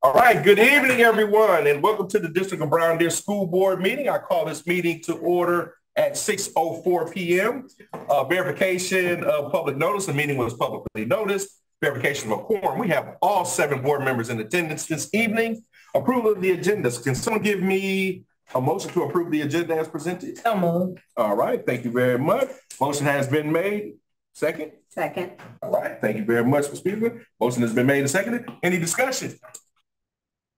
All right, good evening, everyone, and welcome to the District of Brown Deer School Board meeting. I call this meeting to order at 6:04 p.m. Verification of public notice. The meeting was publicly noticed. Verification of a quorum. We have all 7 board members in attendance this evening. Approval of the agendas. Can someone give me a motion to approve the agenda as presented? So moved. All right, thank you very much. Motion has been made. Second? Second. All right, thank you very much, Ms. Speaker. Motion has been made and seconded. Any discussion?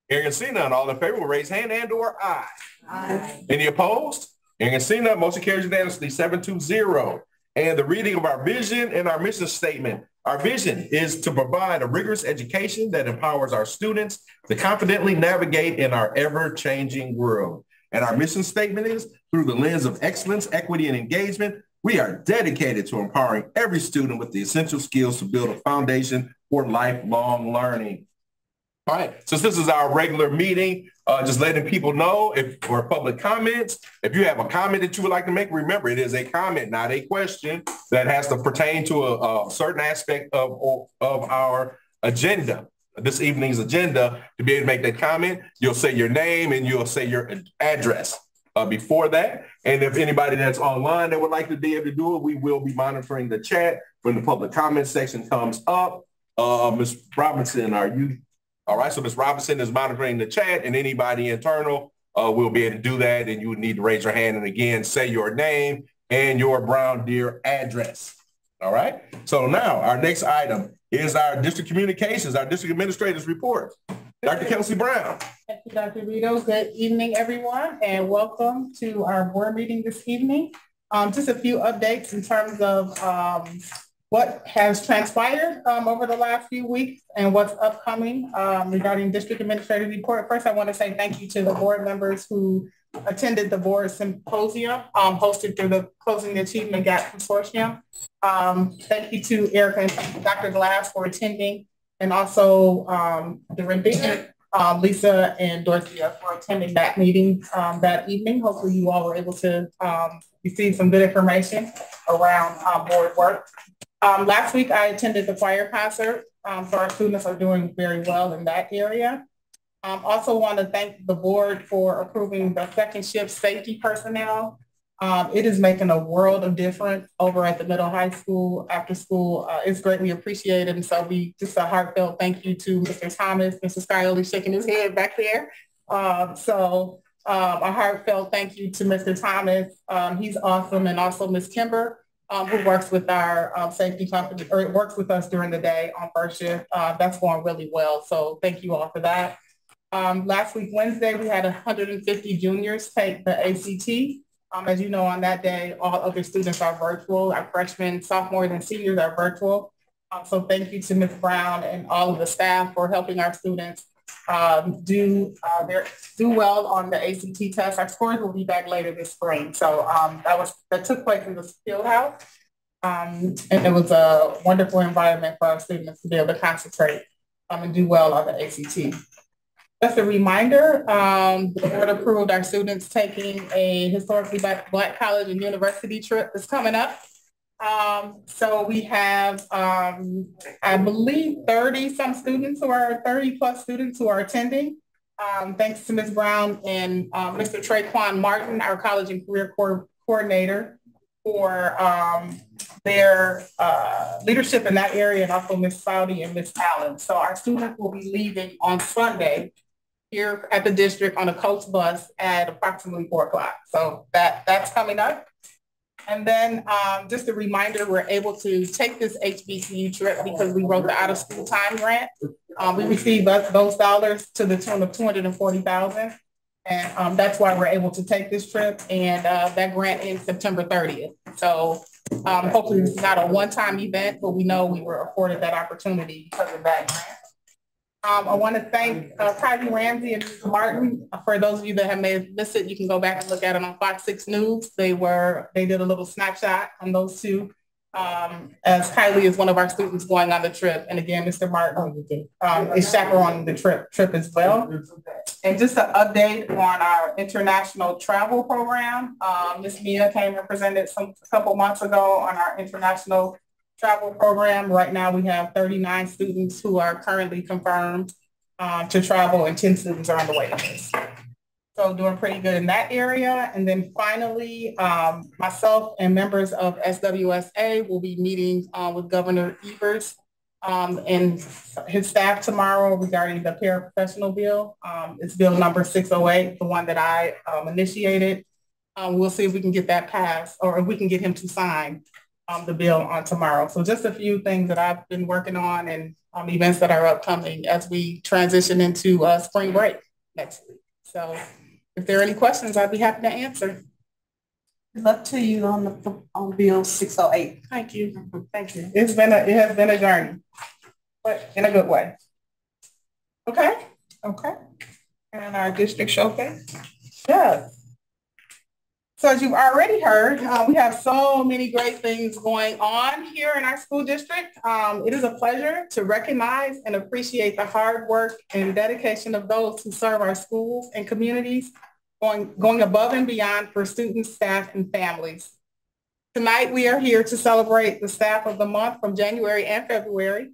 Hearing and seeing none, all in favor will raise hand and/or aye. Aye. Any opposed? Hearing and seeing none, motion carries unanimously 7-0. And the reading of our vision and our mission statement. Our vision is to provide a rigorous education that empowers our students to confidently navigate in our ever-changing world. And our mission statement is, through the lens of excellence, equity, and engagement, we are dedicated to empowering every student with the essential skills to build a foundation for lifelong learning. All right, since this is our regular meeting, just letting people know if for public comments, if you have a comment that you would like to make, remember it is a comment, not a question that has to pertain to a certain aspect of our agenda, this evening's agenda. To be able to make that comment, you'll say your name and you'll say your address before that. And if anybody that's online that would like to be able to do it, we will be monitoring the chat when the public comment section comes up. Ms. Robinson, are you? All right, so Ms. Robinson is monitoring the chat, and anybody internal will be able to do that, and you would need to raise your hand and again say your name and your Brown Deer address. All right, so now our next item is our district communications, our district administrators report. Dr. Kelsey Brown. Thank you, Dr. Rito. Good evening, everyone, and welcome to our board meeting this evening. Just a few updates in terms of what has transpired over the last few weeks and what's upcoming regarding district administrative report. First, I want to say thank you to the board members who attended the board symposium hosted through the Closing the Achievement Gap Consortium. Thank you to Erica and Dr. Glass for attending, and also Dorinda, Lisa, and Dorothea for attending that meeting that evening. Hopefully you all were able to receive some good information around board work. Last week, I attended the choir concert, so our students are doing very well in that area. Also want to thank the board for approving the second shift safety personnel. It is making a world of difference over at the middle high school, after school. It's greatly appreciated, and so just a heartfelt thank you to Mr. Thomas. Mr. Scioli shaking his head back there. A heartfelt thank you to Mr. Thomas. He's awesome, and also Ms. Kimber, who works with our safety company, or works with us during the day on first shift. That's going really well. So thank you all for that. Last week, Wednesday, we had 150 juniors take the ACT. As you know, on that day, all other students are virtual. Our freshmen, sophomores, and seniors are virtual. So thank you to Ms. Brown and all of the staff for helping our students do well on the ACT test. Our scores will be back later this spring. So that took place in the field house. And it was a wonderful environment for our students to be able to concentrate and do well on the ACT. Just a reminder, the board approved our students taking a historically Black college and university trip that's coming up. So we have, I believe, 30 plus students who are attending. Thanks to Ms. Brown and Mr. Traquan Martin, our college and career coordinator, for their leadership in that area, and also Ms. Saudi and Ms. Allen. So our students will be leaving on Sunday here at the district on a coach bus at approximately 4 o'clock. So that's coming up. And then just a reminder, we're able to take this HBCU trip because we wrote the out of school time grant. We received those dollars to the tune of $240,000. And that's why we're able to take this trip. And that grant ends September 30th. So hopefully it's not a one-time event, but we know we were afforded that opportunity because of that grant. I want to thank Kylie Ramsey and Mr. Martin. For those of you that may have missed it, you can go back and look at it on Fox 6 News. They did a little snapshot on those two, as Kylie is one of our students going on the trip. And again, Mr. Martin is chaperoning the trip as well. And just an update on our international travel program. Ms. Mia came and presented a couple months ago on our international travel program. Right now we have 39 students who are currently confirmed to travel, and 10 students are on the waiting list. So doing pretty good in that area. And then finally, myself and members of SWSA will be meeting with Governor Evers and his staff tomorrow regarding the paraprofessional bill. It's bill number 608, the one that I initiated. We'll see if we can get that passed, or if we can get him to sign the bill on tomorrow. So just a few things that I've been working on, and events that are upcoming as we transition into spring break next week. So if there are any questions, I'd be happy to answer. Good luck to you on Bill 608. Thank you. Thank you. It has been a journey, but in a good way. Okay. Okay. And our district showcase. Yes. So as you've already heard, we have so many great things going on here in our school district. It is a pleasure to recognize and appreciate the hard work and dedication of those who serve our schools and communities, going above and beyond for students, staff, and families. Tonight, we are here to celebrate the staff of the month from January and February.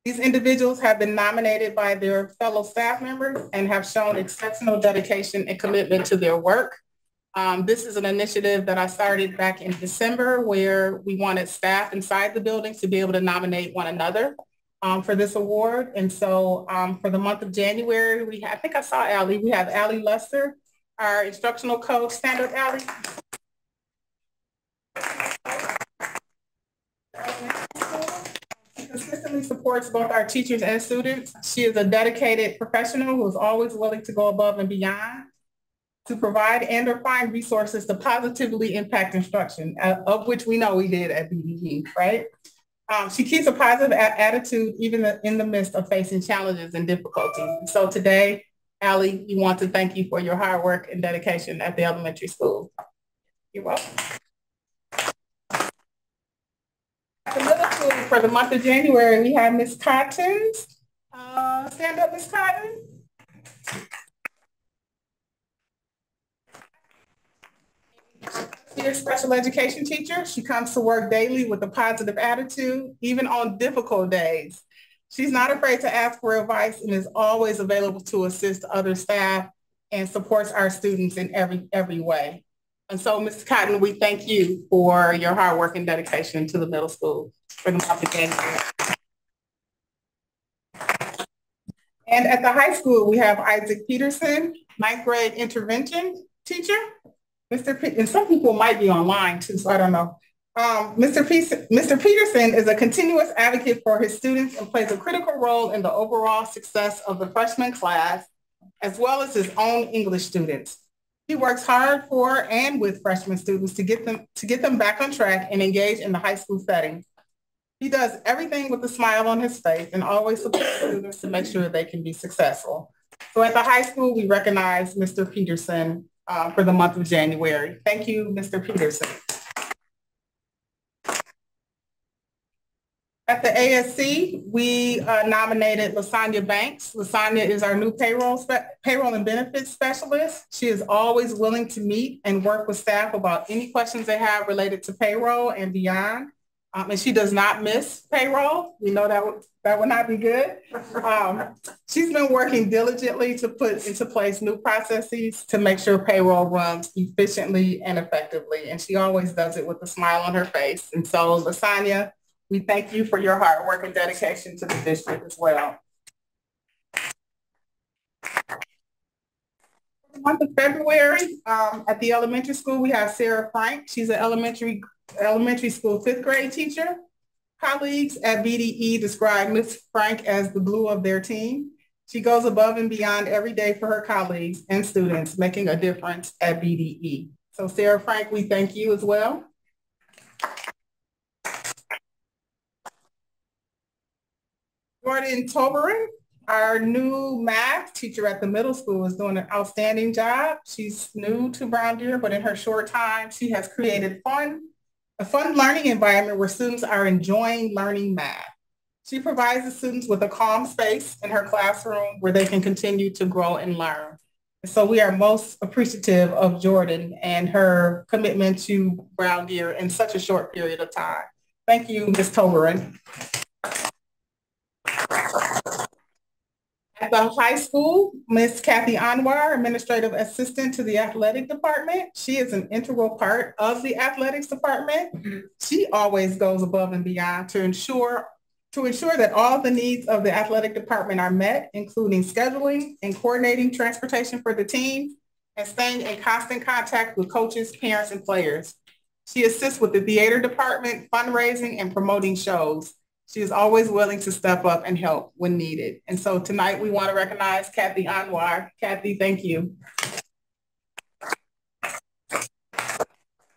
These individuals have been nominated by their fellow staff members and have shown exceptional dedication and commitment to their work. This is an initiative that I started back in December, where we wanted staff inside the building to be able to nominate one another for this award. And so for the month of January, I think I saw Allie. We have Allie Lester, our instructional coach. Stand up, Allie. She consistently supports both our teachers and students. She is a dedicated professional who is always willing to go above and beyond to provide and or find resources to positively impact instruction, of which we know we did at BDE, right? She keeps a positive attitude even in the midst of facing challenges and difficulties. So today, Allie, we want to thank you for your hard work and dedication at the elementary school. You're welcome. At the middle school, for the month of January, we have Ms. Cottons. Stand up, Ms. Cotton. She's a special education teacher. She comes to work daily with a positive attitude, even on difficult days. She's not afraid to ask for advice and is always available to assist other staff and supports our students in every way. And so, Ms. Cotton, we thank you for your hard work and dedication to the middle school for the month of January. And at the high school, we have Isaac Peterson, 9th grade intervention teacher. And some people might be online too, so I don't know. Mr. Peterson is a continuous advocate for his students and plays a critical role in the overall success of the freshman class, as well as his own English students. He works hard for and with freshman students to get them back on track and engage in the high school setting. He does everything with a smile on his face and always supports students to make sure they can be successful. So at the high school, we recognize Mr. Peterson for the month of January. Thank you, Mr. Peterson. At the ASC, we nominated Lasagna Banks. Lasagna is our new payroll and benefits specialist. She is always willing to meet and work with staff about any questions they have related to payroll and beyond. And she does not miss payroll. We know that would not be good. She's been working diligently to put into place new processes to make sure payroll runs efficiently and effectively. And she always does it with a smile on her face. And so, Lasagna, we thank you for your hard work and dedication to the district as well. For the month of February, at the elementary school, we have Sarah Frank. She's an elementary school 5th grade teacher. Colleagues at BDE describe Ms. Frank as the glue of their team. She goes above and beyond every day for her colleagues and students, making a difference at BDE. So Sarah Frank, we thank you as well. Jordan Toberin, our new math teacher at the middle school, is doing an outstanding job. She's new to Brown Deer, but in her short time, she has created a fun learning environment where students are enjoying learning math. She provides the students with a calm space in her classroom where they can continue to grow and learn. So we are most appreciative of Jordan and her commitment to Brown Deer in such a short period of time. Thank you, Ms. Toberin. At the high school, Ms. Kathy Anwar, Administrative Assistant to the Athletic Department. She is an integral part of the athletics department. She always goes above and beyond to ensure that all the needs of the athletic department are met, including scheduling and coordinating transportation for the team and staying in constant contact with coaches, parents, and players. She assists with the theater department, fundraising, and promoting shows. She is always willing to step up and help when needed. And so tonight we want to recognize Kathy Anwar. Kathy, thank you.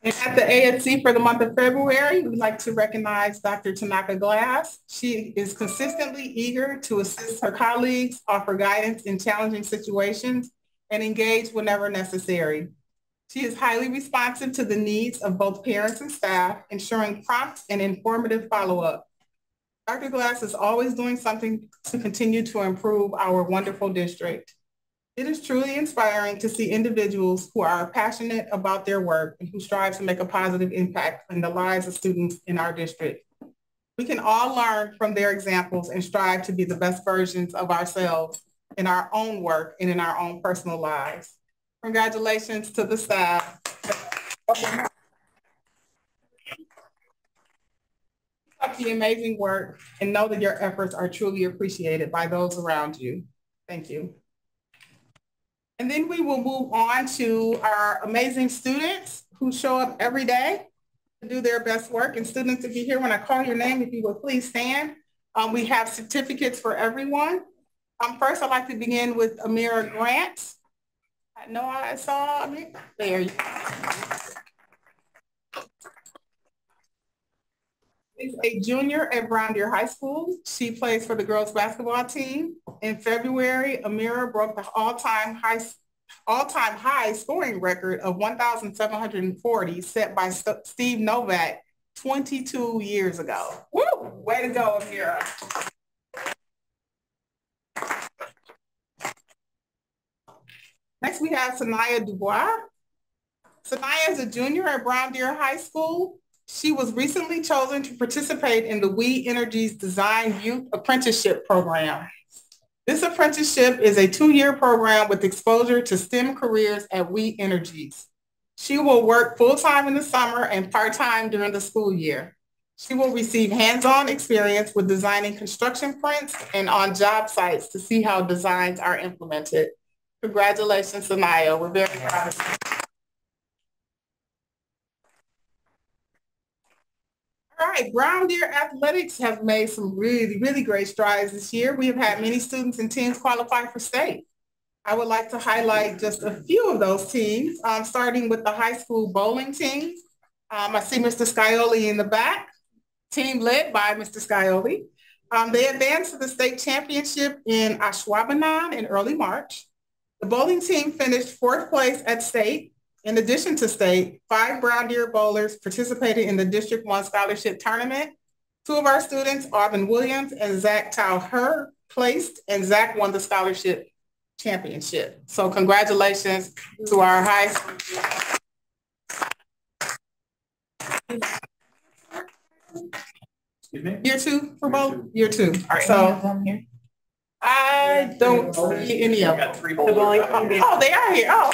And at the ASC for the month of February, we'd like to recognize Dr. Tanaka Glass. She is consistently eager to assist her colleagues, offer guidance in challenging situations, and engage whenever necessary. She is highly responsive to the needs of both parents and staff, ensuring prompt and informative follow-up. Dr. Glass is always doing something to continue to improve our wonderful district. It is truly inspiring to see individuals who are passionate about their work and who strive to make a positive impact in the lives of students in our district. We can all learn from their examples and strive to be the best versions of ourselves in our own work and in our own personal lives. Congratulations to the staff. The amazing work and know that your efforts are truly appreciated by those around you. Thank you. And then we will move on to our amazing students who show up every day to do their best work. And students, if you're here when I call your name, if you would please stand. We have certificates for everyone. First, I'd like to begin with Amira Grant. I know I saw Amira. There you go. She's a junior at Brown Deer High School. She plays for the girls basketball team. In February, Amira broke the all-time high scoring record of 1,740 set by Steve Novak 22 years ago. Woo! Way to go, Amira. Next, we have Sanaya Dubois. Sanaya is a junior at Brown Deer High School. She was recently chosen to participate in the We Energies Design Youth Apprenticeship Program. This apprenticeship is a 2-year program with exposure to STEM careers at We Energies. She will work full-time in the summer and part-time during the school year. She will receive hands-on experience with designing construction prints and on job sites to see how designs are implemented. Congratulations, Sanaya. We're very proud of you. All right, Brown Deer Athletics have made some really, really great strides this year. We have had many students and teams qualify for state. I would like to highlight just a few of those teams, starting with the high school bowling team. I see Mr. Scioli in the back, team led by Mr. Scioli. They advanced to the state championship in Ashwaubenon in early March. The bowling team finished 4th place at state. In addition to state, 5 Brown Deer bowlers participated in the District 1 Scholarship Tournament. 2 of our students, Arvin Williams and Zach Tauher, placed, and Zach won the scholarship championship. So congratulations to our high school. Year 2 for both? Year 2. All right. So I don't see any of them. Oh, they are here. Oh.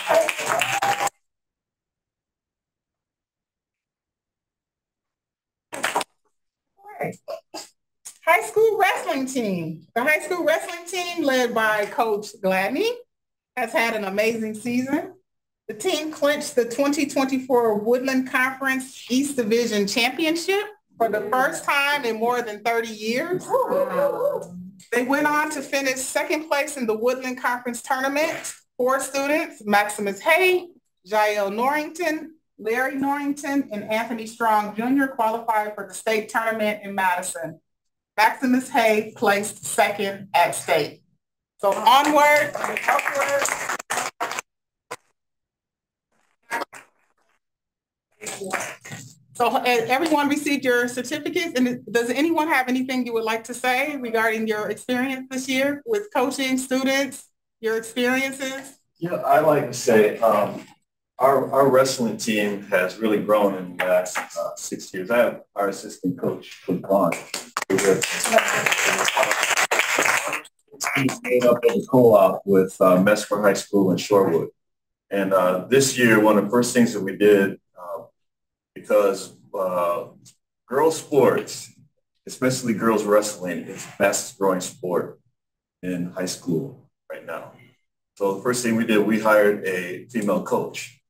High school wrestling team. The high school wrestling team led by Coach Gladney has had an amazing season. The team clinched the 2024 Woodland Conference East Division Championship for the first time in more than 30 years. They went on to finish 2nd place in the Woodland Conference Tournament. 4 students, Maximus Hay, Jael Norrington, Larry Norrington, and Anthony Strong Jr. qualified for the state tournament in Madison. Maximus Hay placed 2nd at state. So onward and upward. So everyone received your certificates, and does anyone have anything you would like to say regarding your experience this year with coaching students, your experiences? Yeah, I like to say our wrestling team has really grown in the last 6 years. I have our assistant coach, Luke Vaughn. came up with a co-op with Mesmer High School in Shorewood. And this year, one of the first things that we did, because girls sports, especially girls wrestling, is the fastest growing sport in high school right now. So the first thing we did, we hired a female coach.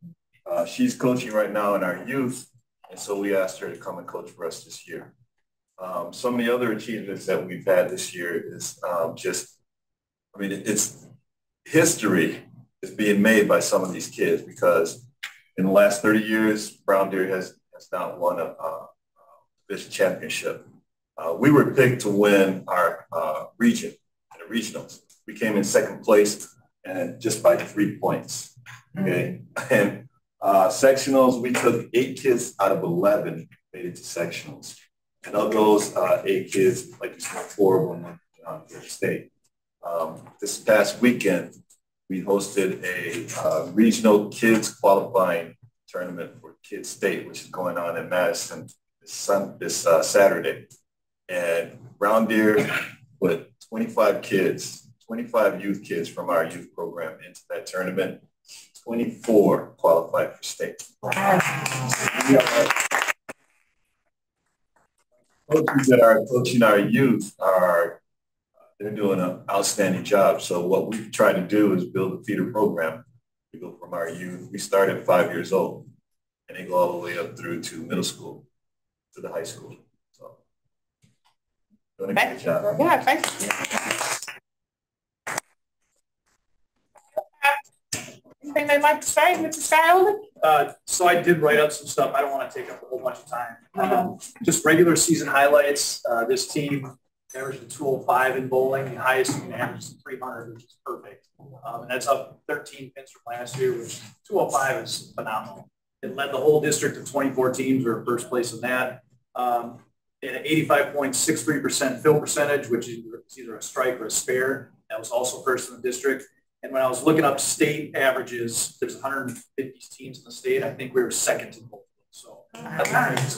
She's coaching right now in our youth, and so we asked her to come and coach for us this year. Some of the other achievements that we've had this year is it's history is being made by some of these kids, because in the last 30 years, Brown Deer has not won a division championship. We were picked to win our region in the regionals. We came in second place and just by 3 points. Okay, and sectionals, we took 8 kids out of 11 made it to sectionals. And of those 8 kids, like you said, 4 of them went to the state. This past weekend, we hosted a regional kids qualifying tournament for Kids State, which is going on in Madison this Saturday. And Brown Deer put 25 youth kids from our youth program into that tournament. 24 qualified for state. Coaches that are coaching our youth they're doing an outstanding job. So what we try to do is build a feeder program. We go from our youth. We start at 5 years old, and they go all the way up through to middle school, to the high school. So doing a good job. Yeah, thanks. Anything they'd like to say, Mr. Schuyler? So I did write up some stuff. I don't want to take up a whole bunch of time. Just regular season highlights. This team averaged a 205 in bowling. The highest you can average is 300, which is perfect. And that's up 13 pins from last year, which 205 is phenomenal. It led the whole district of 24 teams. We were first place in that. An 85.63% fill percentage, which is either a strike or a spare. That was also first in the district. And when I was looking up state averages, there's 150 teams in the state. I think we were second to both. So that's nice.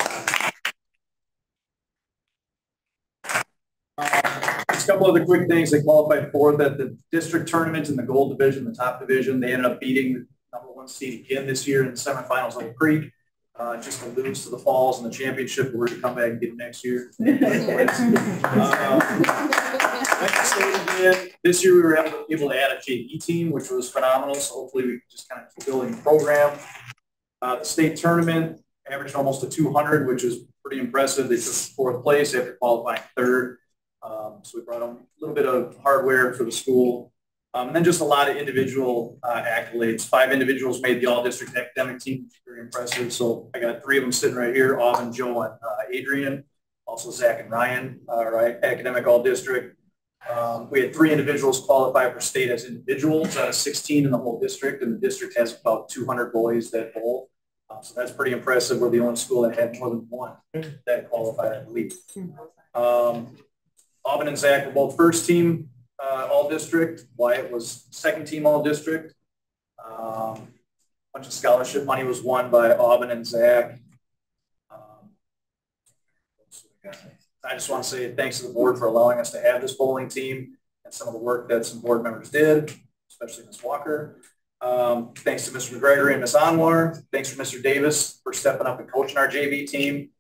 Just a couple other quick things. They qualified fourth at the district tournament in the gold division, the top division. They ended up beating the #1 seed again this year in the semifinals on Creek. Just to lose to the Falls in the championship. We're going to come back and get it next year. This year we were able to add a JV team, which was phenomenal. So hopefully we can just kind of keep building the program. The state tournament averaged almost a 200, which is pretty impressive. They took fourth place after qualifying third. So we brought them a little bit of hardware for the school. And then just a lot of individual accolades. 5 individuals made the all-district academic team, which is very impressive. So I got 3 of them sitting right here, Auburn, Joe, and Adrian. Also Zach and Ryan, academic all-district. We had 3 individuals qualify for state as individuals out of 16 in the whole district, and the district has about 200 boys that bowl. So that's pretty impressive. We're the only school that had more than 1 that qualified, I believe. Auburn and Zach were both first team all-district. Wyatt was second team all-district. A bunch of scholarship money was won by Auburn and Zach. I just want to say thanks to the board for allowing us to have this bowling team and some of the work that some board members did, especially Ms. Walker. Thanks to Mr. McGregor and Ms. Anwar. Thanks for Mr. Davis for stepping up and coaching our JV team.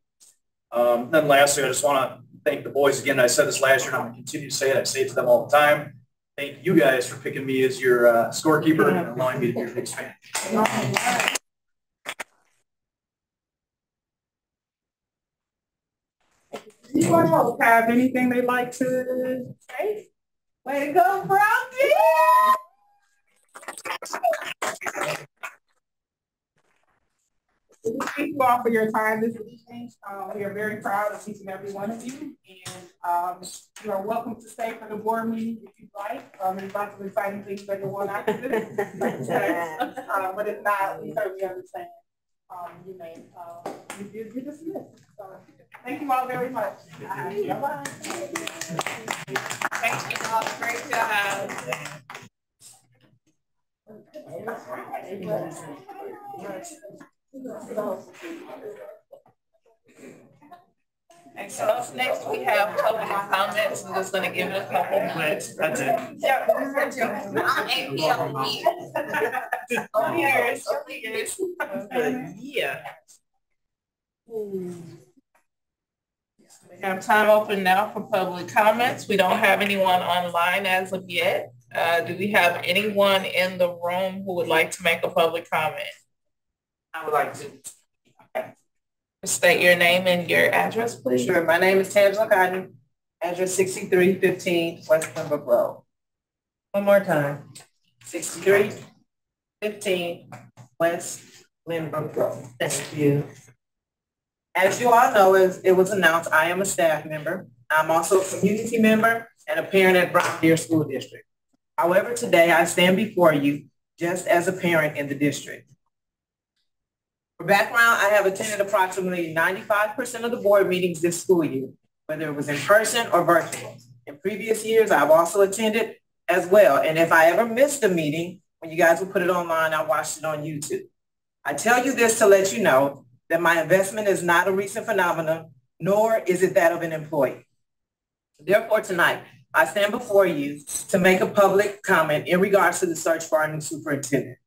Then lastly, I just want to thank the boys again. I said this last year and I'm going to continue to say it. I say it to them all the time. Thank you guys for picking me as your scorekeeper and allowing me to be your big fan. Anyone else have anything they'd like to say? Way to go, Brown Deer! Thank you all for your time this evening. We are very proud of each and every one of you, and you are welcome to stay for the board meeting if you'd like. There's lots of exciting things that go on after this, but if not, we certainly understand. You may you're dismissed. So thank you all very much. Bye-bye. Thank you all. Great job. Okay, so up next we have public comments. I'm just gonna give it a couple minutes. That's it. Yeah. We have time open now for public comments. We don't have anyone online as of yet. Do we have anyone in the room who would like to make a public comment? I would like to. Okay. State your name and your address, please. Sure. My name is Tangela Cotton, address 6315 West Pembroke Road. One more time. 6315 West Pembroke Road. Thank you. As you all know, as it was announced, I am a staff member. I'm also a community member and a parent at Brown Deer School District. However, today I stand before you just as a parent in the district. For background, I have attended approximately 95% of the board meetings this school year, whether it was in person or virtual. In previous years, I've also attended as well. And if I ever missed a meeting, when you guys would put it online, I watched it on YouTube. I tell you this to let you know that my investment is not a recent phenomenon, nor is it that of an employee. Therefore, tonight, I stand before you to make a public comment in regards to the search for our new superintendent.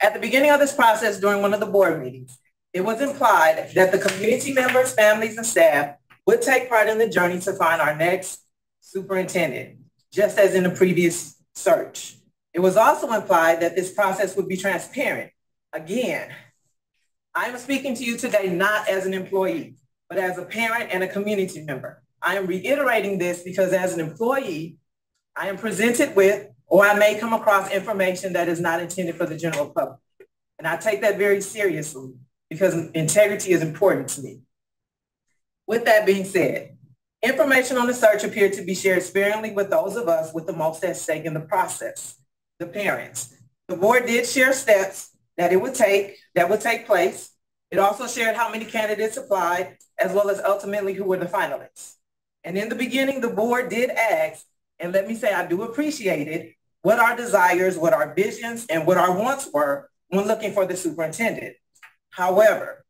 At the beginning of this process during one of the board meetings, it was implied that the community members, families, and staff would take part in the journey to find our next superintendent, just as in the previous search. It was also implied that this process would be transparent. Again, I am speaking to you today not as an employee, but as a parent and a community member. I am reiterating this because as an employee, I am presented with, or I may come across information that is not intended for the general public. And I take that very seriously because integrity is important to me. With that being said, information on the search appeared to be shared sparingly with those of us with the most at stake in the process, the parents. The board did share steps that would take place. It also shared how many candidates applied, as well as ultimately who were the finalists. And in the beginning, the board did ask, and let me say I do appreciate it, what our desires, what our visions, and what our wants were when looking for the superintendent. However,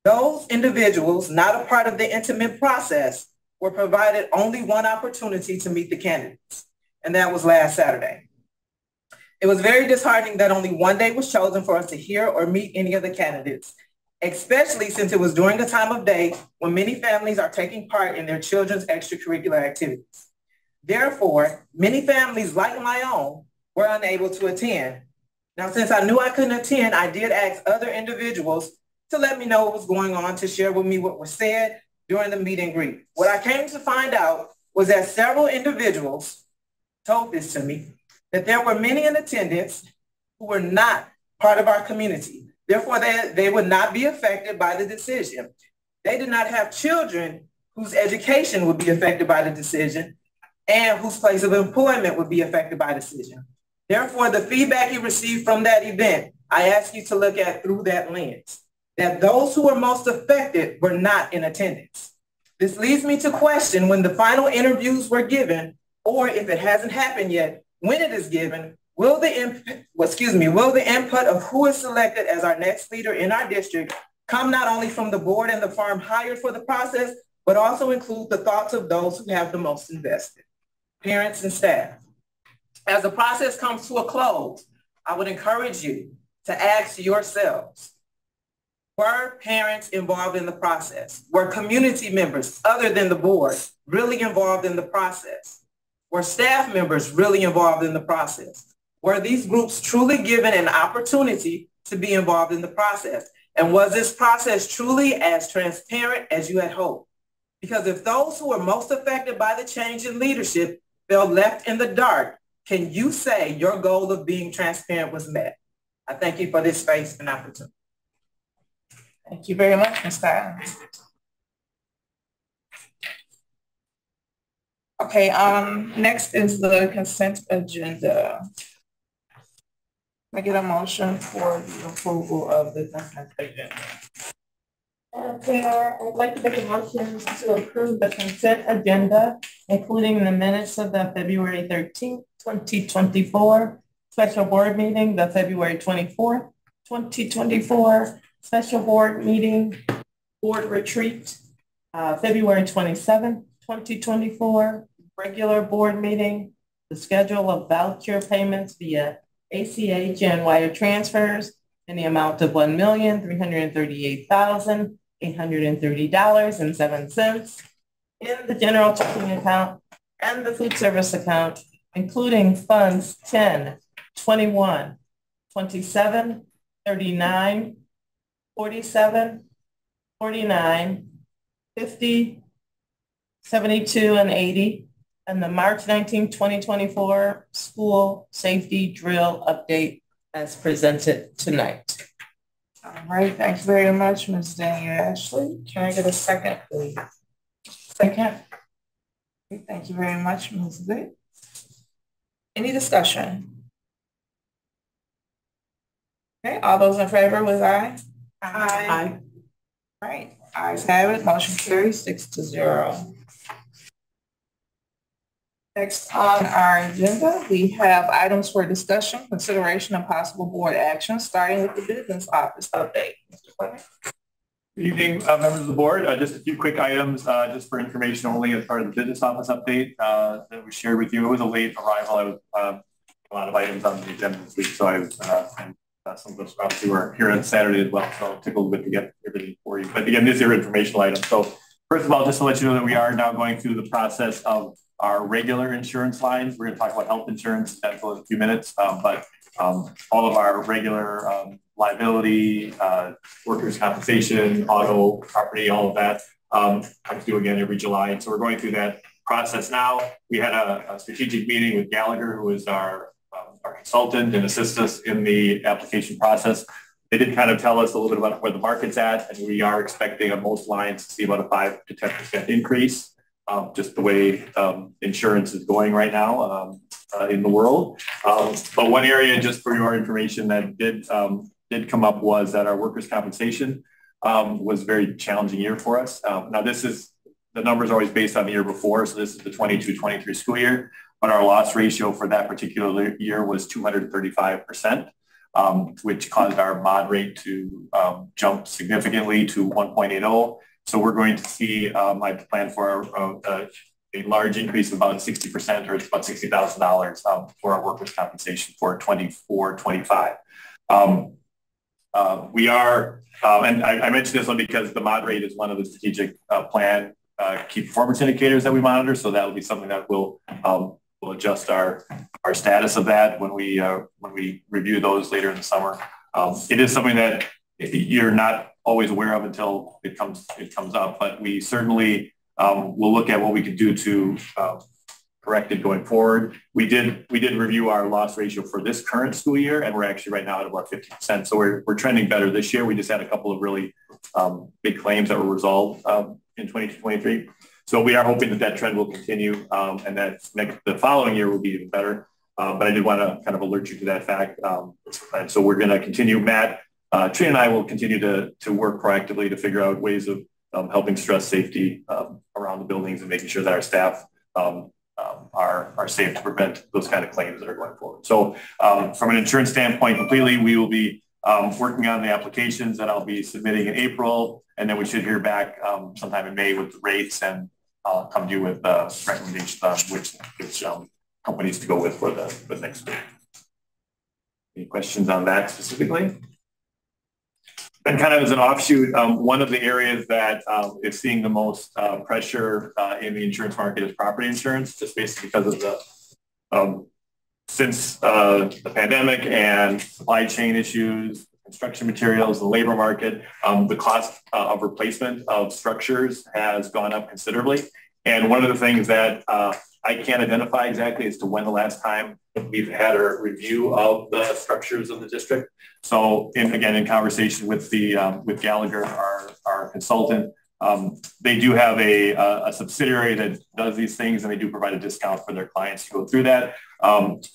those individuals not a part of the intimate process were provided only one opportunity to meet the candidates, and that was last Saturday. It was very disheartening that only one day was chosen for us to hear or meet any of the candidates, especially since it was during a time of day when many families are taking part in their children's extracurricular activities. Therefore, many families like my own were unable to attend. Now, since I knew I couldn't attend, I did ask other individuals to let me know what was going on, to share with me what was said during the meet and greet. What I came to find out was that several individuals told this to me, that there were many in attendance who were not part of our community. Therefore, they would not be affected by the decision. They did not have children whose education would be affected by the decision and whose place of employment would be affected by the decision. Therefore, the feedback you received from that event, I ask you to look at through that lens, that those who were most affected were not in attendance. This leads me to question when the final interviews were given, or if it hasn't happened yet, when it is given, will the input of who is selected as our next leader in our district come not only from the board and the firm hired for the process, but also include the thoughts of those who have the most invested, parents and staff. As the process comes to a close, I would encourage you to ask yourselves, were parents involved in the process? Were community members other than the board really involved in the process? Were staff members really involved in the process? Were these groups truly given an opportunity to be involved in the process? And was this process truly as transparent as you had hoped? Because if those who were most affected by the change in leadership felt left in the dark, can you say your goal of being transparent was met? I thank you for this space and opportunity. Thank you very much, Ms. Stiles. Okay, next is the consent agenda. Can I get a motion for the approval of the consent agenda? Chair, I'd like to make a motion to approve the consent agenda, including the minutes of the February 13th, 2024 special board meeting, the February 24th, 2024 special board meeting, board retreat, February 27th, 2024, regular board meeting, the schedule of voucher payments via ACH and wire transfers in the amount of $1,338,830.07 in the general checking account and the food service account, including funds 10, 21, 27, 39, 47, 49, 50, 72, and 80, and the March 19, 2024 school safety drill update as presented tonight. All right, thanks very much, Ms. Daniel Ashley. Can I get a second, please? Second. Okay, thank you very much, Ms. Vick. Any discussion? Okay, all those in favor with aye? Aye. All right, ayes have it, motion carries 6-0. Next on our agenda, we have items for discussion, consideration, and possible board action, starting with the business office update. Mr. Fleming. Good evening, members of the board. Just a few quick items, just for information only as part of the business office update that we shared with you. It was a late arrival. I was a lot of items on the agenda this week, so I was, and some of us obviously were here on Saturday as well, so it took a little bit to get everything for you. But again, these are informational items. So first of all, just to let you know that we are now going through the process of our regular insurance lines. We're going to talk about health insurance in a few minutes, but all of our regular liability, workers' compensation, auto, property, all of that comes due again every July. And so we're going through that process now. We had a strategic meeting with Gallagher, who is our consultant and assist us in the application process. They did kind of tell us a little bit about where the market's at, and we are expecting on most lines to see about a 5 to 10% increase. Just the way insurance is going right now in the world. But one area, just for your information, that did come up was that our workers' compensation was a very challenging year for us. Now, the numbers are always based on the year before, so this is the 22-23 school year, but our loss ratio for that particular year was 235%, which caused our mod rate to jump significantly to 1.80. So we're going to see, I plan for a large increase of about 60%, or it's about $60,000 for our workers' compensation for 24-25. We are, and I mentioned this one because the mod rate is one of the strategic plan key performance indicators that we monitor. So that will be something that we'll adjust our status of that when we review those later in the summer. It is something that you're not always aware of until it comes up, but we certainly will look at what we could do to correct it going forward. We did review our loss ratio for this current school year, and we're actually right now at about 50%. So we're trending better this year. We just had a couple of really big claims that were resolved in 2023. So we are hoping that trend will continue, and that the following year will be even better. But I did want to kind of alert you to that fact. And so we're going to continue. Matt, Trina and I will continue to work proactively to figure out ways of helping stress safety around the buildings and making sure that our staff are safe to prevent those kind of claims that are going forward. So from an insurance standpoint, completely, we will be working on the applications that I'll be submitting in April, and then we should hear back sometime in May with the rates, and I'll come to you with recommendations on which companies to go with for the next week. Any questions on that specifically? And kind of as an offshoot, one of the areas that is seeing the most pressure in the insurance market is property insurance, just basically because of since the pandemic and supply chain issues, construction materials, the labor market, the cost of replacement of structures has gone up considerably. And one of the things that I can't identify exactly as to when the last time we've had a review of the structures of the district. So in conversation with with Gallagher, our consultant, they do have a subsidiary that does these things, and they do provide a discount for their clients to go through that.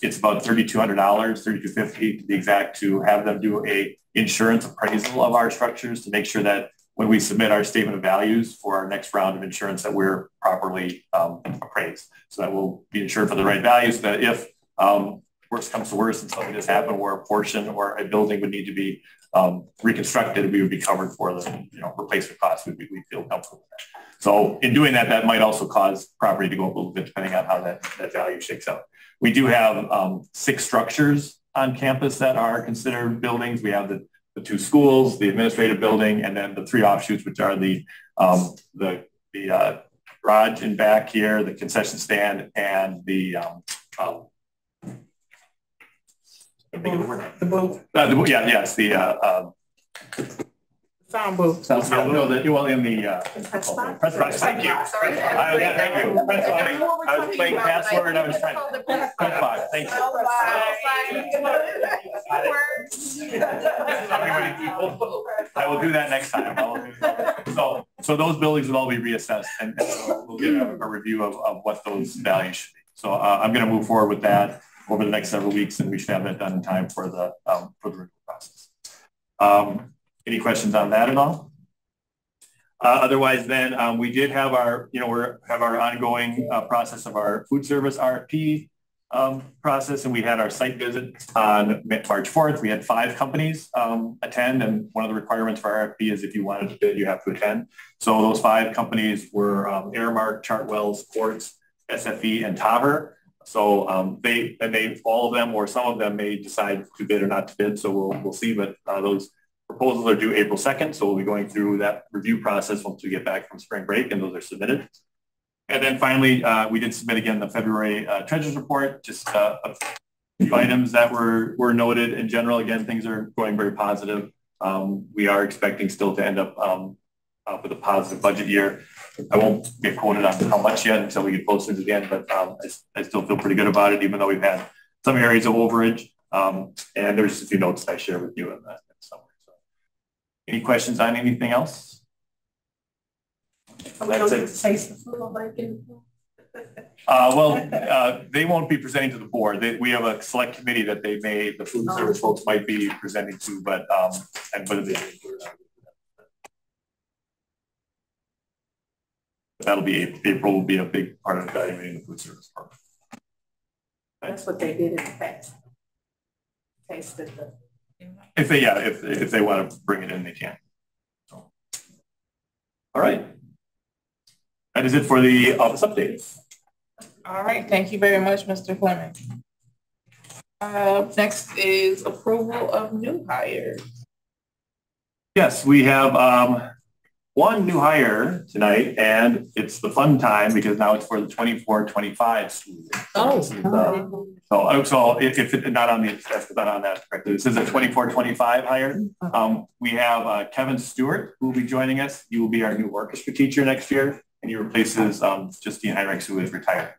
It's about $3,200, $3,250 to be exact, to have them do a insurance appraisal of our structures to make sure that when we submit our statement of values for our next round of insurance, that we're properly appraised. So that we'll be insured for the right values, so that if worst comes to worst and something just happened where a portion or a building would need to be reconstructed, we would be covered for the replacement costs. We feel comfortable with that. So in doing that, that might also cause property to go up a little bit depending on how that value shakes out. We do have 6 structures on campus that are considered buildings. We have the 2 schools, the administrative building, and then the 3 offshoots, which are the garage in back here, the concession stand, and the booth. Sound booth. Well, in the press box. Thank you. Thank you. I was playing password and I was trying to press box. Thank you. I will do that next time. So those buildings will all be reassessed and we'll get a review of what those values should be. So I'm going to move forward with that over the next several weeks, and we should have that done in time for the review process. Any questions on that at all? Otherwise, then we did have our, our ongoing process of our food service RFP process, and we had our site visit on March 4th. We had 5 companies attend, and one of the requirements for RFP is if you wanted to bid, you have to attend. So those 5 companies were Aramark, Chartwells, Quartz, SFE, and Taver. So all of them or some of them may decide to bid or not to bid. So we'll see, but those proposals are due April 2nd. So we'll be going through that review process once we get back from spring break and those are submitted. And then finally, we did submit again the February treasurer's report, just a few items that were noted. In general, again, things are going very positive. We are expecting still to end up with a positive budget year. I won't get quoted on how much yet until we get closer to the end, but I still feel pretty good about it, even though we've had some areas of overage. And there's just a few notes I share with you in that somewhere. So, any questions on anything else? They won't be presenting to the board. We have a select committee that they made. The food service folks might be presenting to, but that'll be April will be a big part of evaluating the food service part. That's what they did in the past. If they want to bring it in, they can. So. All right. That is it for the office updates. All right. Thank you very much, Mr. Fleming. Next is approval of new hires. Yes, we have one new hire tonight, and it's the fun time because now it's for the 24-25 school year. So if it's not on that correctly, this is a 24-25 hire. We have Kevin Stewart who will be joining us. He will be our new orchestra teacher next year, and he replaces Justine Heinrichs, who is retired.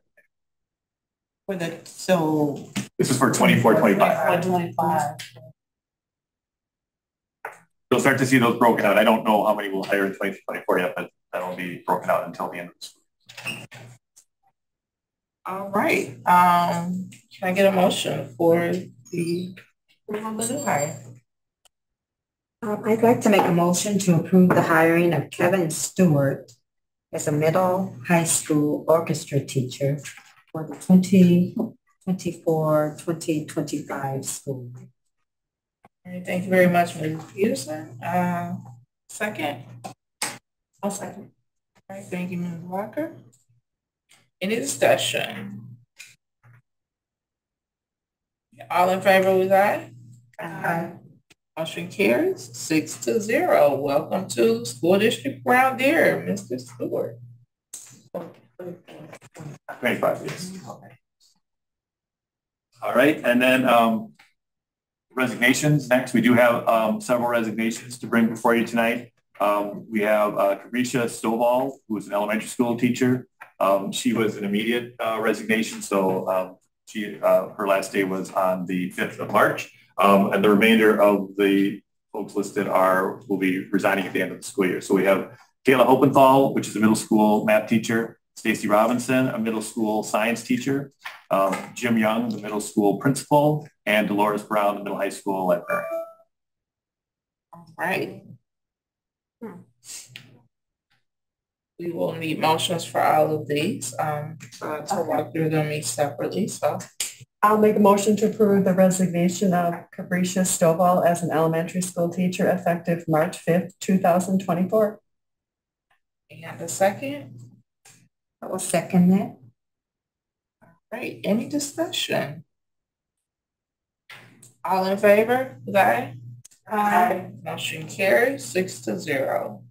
So this is for 24-25. You'll start to see those broken out. I don't know how many we'll hire in 2024 yet, but that'll be broken out until the end of the school. All right. Can I get a motion for the new hire? I'd like to make a motion to approve the hiring of Kevin Stewart as a middle high school orchestra teacher for the 2024-2025 school year. All right, thank you very much, Ms. Peterson. Second? I'll second. All right, thank you, Ms. Walker. Any discussion? All in favor was aye? Aye. Motion carries 6-0. Welcome to School District Brown Deer, Mr. Stewart. 25 years. All right, and then resignations next. We do have several resignations to bring before you tonight. We have Carisha Stovall, who is an elementary school teacher. She was an immediate resignation, so her last day was on the 5th of March. And the remainder of the folks listed will be resigning at the end of the school year. So we have Kayla Hopenthal, which is a middle school math teacher, Stacy Robinson, a middle school science teacher, Jim Young, the middle school principal, and Dolores Brown, the middle high school librarian. All right. We will need motions for all of these to walk through them each separately. So I'll make a motion to approve the resignation of Cabricia Stovall as an elementary school teacher effective March 5th, 2024. And a second? I will second that. Right, any discussion? All in favor, aye? Aye. Motion carries 6-0.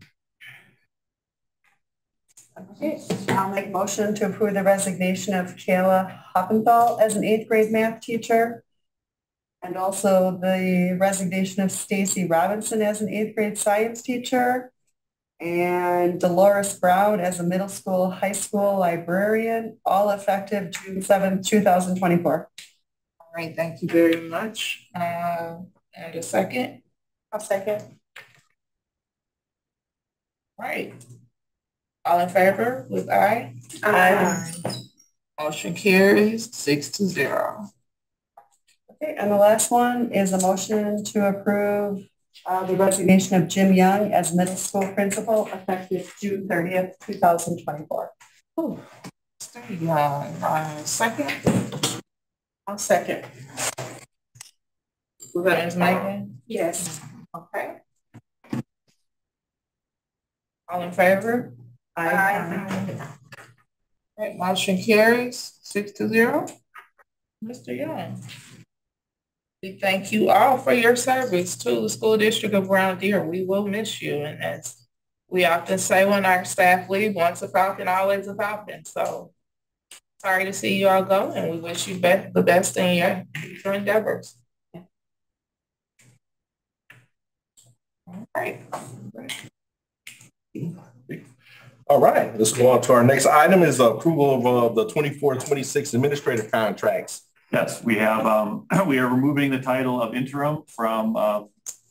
Okay, I'll make a motion to approve the resignation of Kayla Hoppenthal as an 8th grade math teacher. And also the resignation of Stacy Robinson as an 8th grade science teacher. And Dolores Brown as a middle school, high school librarian, all effective June 7th, 2024. All right, thank you very much. And a second? I'll second. All right. All in favor with aye? Aye. Motion carries 6-0. Okay, and the last one is a motion to approve the resignation of Jim Young as middle school principal effective June 30th, 2024. Stay young. Second? I'll second. Was that Ms. Megan? Yes. Okay. All in favor? Aye. All right, motion carries 6-0. Mr. Young. We thank you all for your service to the School District of Brown Deer. We will miss you. And as we often say when our staff leave, once a Falcon, always a Falcon. So sorry to see you all go, and we wish you the best in your future endeavors. All right. All right, let's go on to our next item is approval of the 24-26 administrative contracts. Yes, we have, we are removing the title of interim from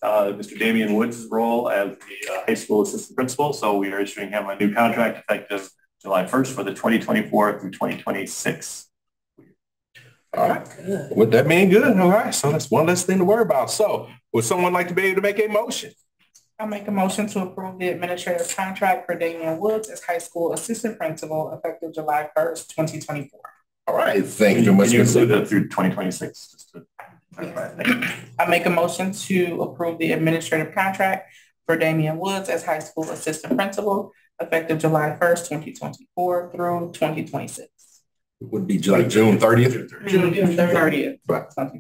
Mr. Damian Woods' role as the high school assistant principal. So we are issuing him a new contract effective July 1st for the 2024 through 2026. All right, with that being good, all right, so that's one less thing to worry about. So would someone like to be able to make a motion? I'll make a motion to approve the administrative contract for Damian Woods as high school assistant principal effective July 1st, 2024. All right, thank you very much. Can you include that through 2026? I make a motion to approve the administrative contract for Damian Woods as high school assistant principal effective July 1st, 2024 through 2026. It would be like June 30th. June 30th. Right. All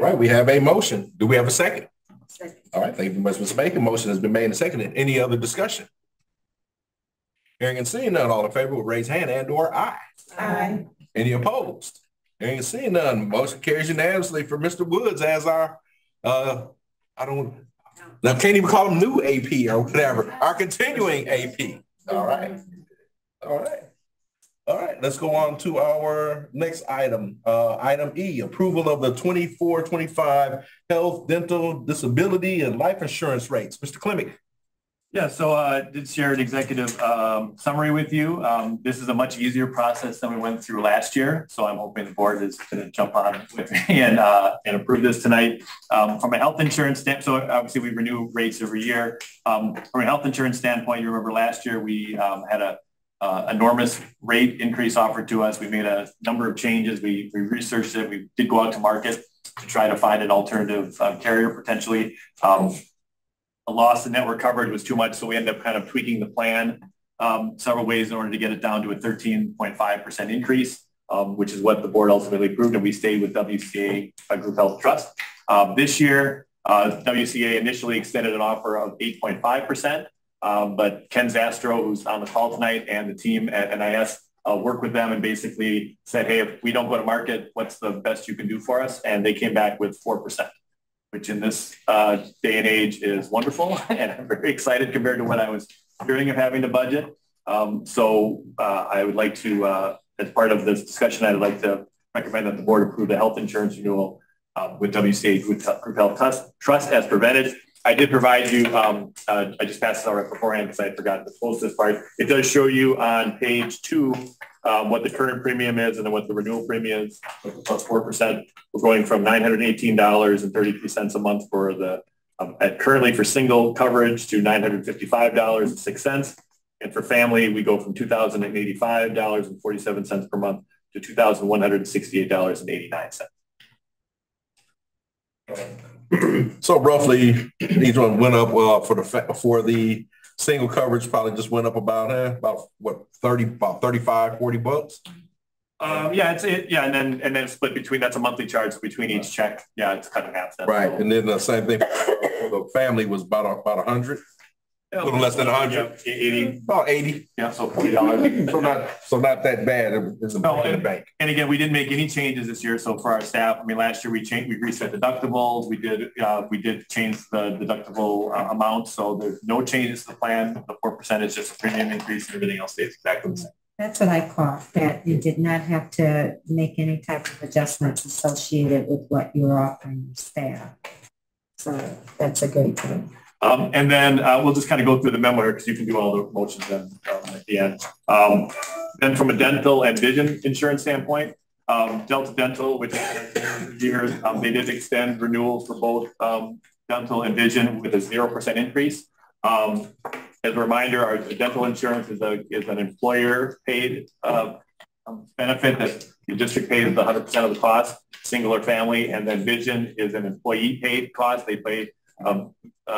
right, we have a motion. Do we have a second? Second. All right, thank you very much, Mr. Baker. Motion has been made and seconded. Any other discussion? Hearing and seeing none, all in favor will raise hand and/or aye. Aye. Any opposed? Hearing and seeing none, motion carries unanimously for Mr. Woods as our, I can't even call him new AP or whatever, our continuing AP. All right. All right. All right, let's go on to our next item. Item E, approval of the 24-25 health, dental, disability, and life insurance rates. Mr. Klimick. Yeah, so I did share an executive summary with you. This is a much easier process than we went through last year. So I'm hoping the board is going to jump on with me and approve this tonight. From a health insurance standpoint, so obviously we renew rates every year. From a health insurance standpoint, you remember last year we had a enormous rate increase offered to us. We made a number of changes. We researched it. We did go out to market to try to find an alternative carrier potentially. A loss in network coverage was too much, so we ended up kind of tweaking the plan several ways in order to get it down to a 13.5% increase, which is what the board ultimately approved, and we stayed with WCA Group Health Trust. This year, WCA initially extended an offer of 8.5%. But Ken Zastro, who's on the call tonight, and the team at NIS worked with them and basically said, hey, if we don't go to market, what's the best you can do for us? And they came back with 4%, which in this day and age is wonderful. And I'm very excited compared to what I was hearing of having to budget. So I would like to, as part of this discussion, I'd like to recommend that the board approve the health insurance renewal with WCA Group Health Trust as presented. I did provide you, I just passed it out beforehand because I forgot to post this part. It does show you on page 2 what the current premium is and then what the renewal premium is, plus 4%. We're going from $918.33 a month for the, currently for single coverage to $955.06. And for family, we go from $2,085.47 per month to $2,168.89. So roughly, each one went up for the single coverage, probably just went up about what, 35, 40 bucks. Yeah, and then split between, that's a monthly charge between each check. Yeah, it's cut in half. Right, and then the same thing for the family was about 100. A little less than 100. 80. About 80. Yeah, so $40. So not that bad. It's in the bank. And again, we didn't make any changes this year. So for our staff, I mean, last year we reset deductibles. We did change the deductible amount. So there's no changes to the plan. The 4% is just a premium increase, and everything else stays exactly the same. That's what I caught, that you did not have to make any type of adjustments associated with what you were offering your staff. So that's a good thing. And then we'll just kind of go through the memo here because you can do all the motions then at the end. Then from a dental and vision insurance standpoint, Delta Dental, which years they did extend renewals for both dental and vision with a 0% increase. As a reminder, our dental insurance is an employer-paid benefit that the district pays 100% of the cost, single or family, and then vision is an employee-paid cost. They pay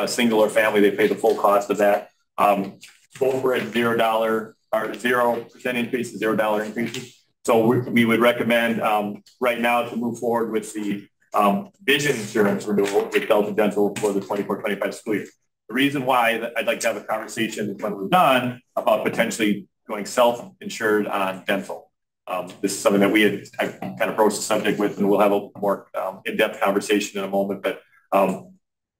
single or family, they pay the full cost of that. Both were at $0 or 0% increase, $0 increases. So we would recommend right now to move forward with the vision insurance renewal with Delta Dental for the 24-25 school year. The reason why I'd like to have a conversation when we're done about potentially going self-insured on dental. This is something that I kind of broached the subject with, and we'll have a more in-depth conversation in a moment. But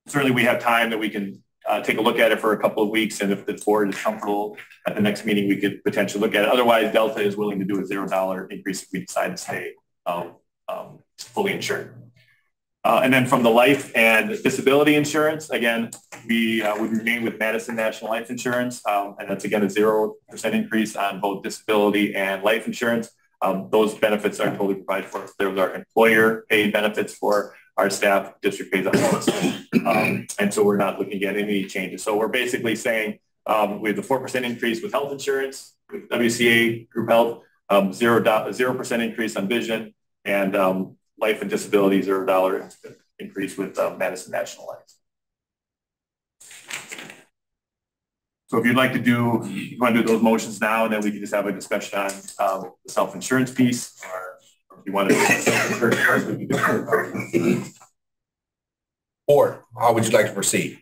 certainly we have time that we can take a look at it for a couple of weeks. And if the board is comfortable at the next meeting, we could potentially look at it. Otherwise, Delta is willing to do a $0 increase if we decide to stay fully insured. And then from the life and disability insurance, again, we would remain with Madison National Life Insurance. And that's, again, a 0% increase on both disability and life insurance. Those benefits are totally provided for. Those are employer-paid benefits for our staff. District pays us. And so we're not looking at any changes. So we're basically saying we have the 4% increase with health insurance, with WCA Group Health, 0% increase on vision, and life and disability $0 increase with Madison National Life. So if you'd like to you want to do those motions now, and then we can just have a discussion on the self-insurance piece, or if you want to do Or how would you like to proceed?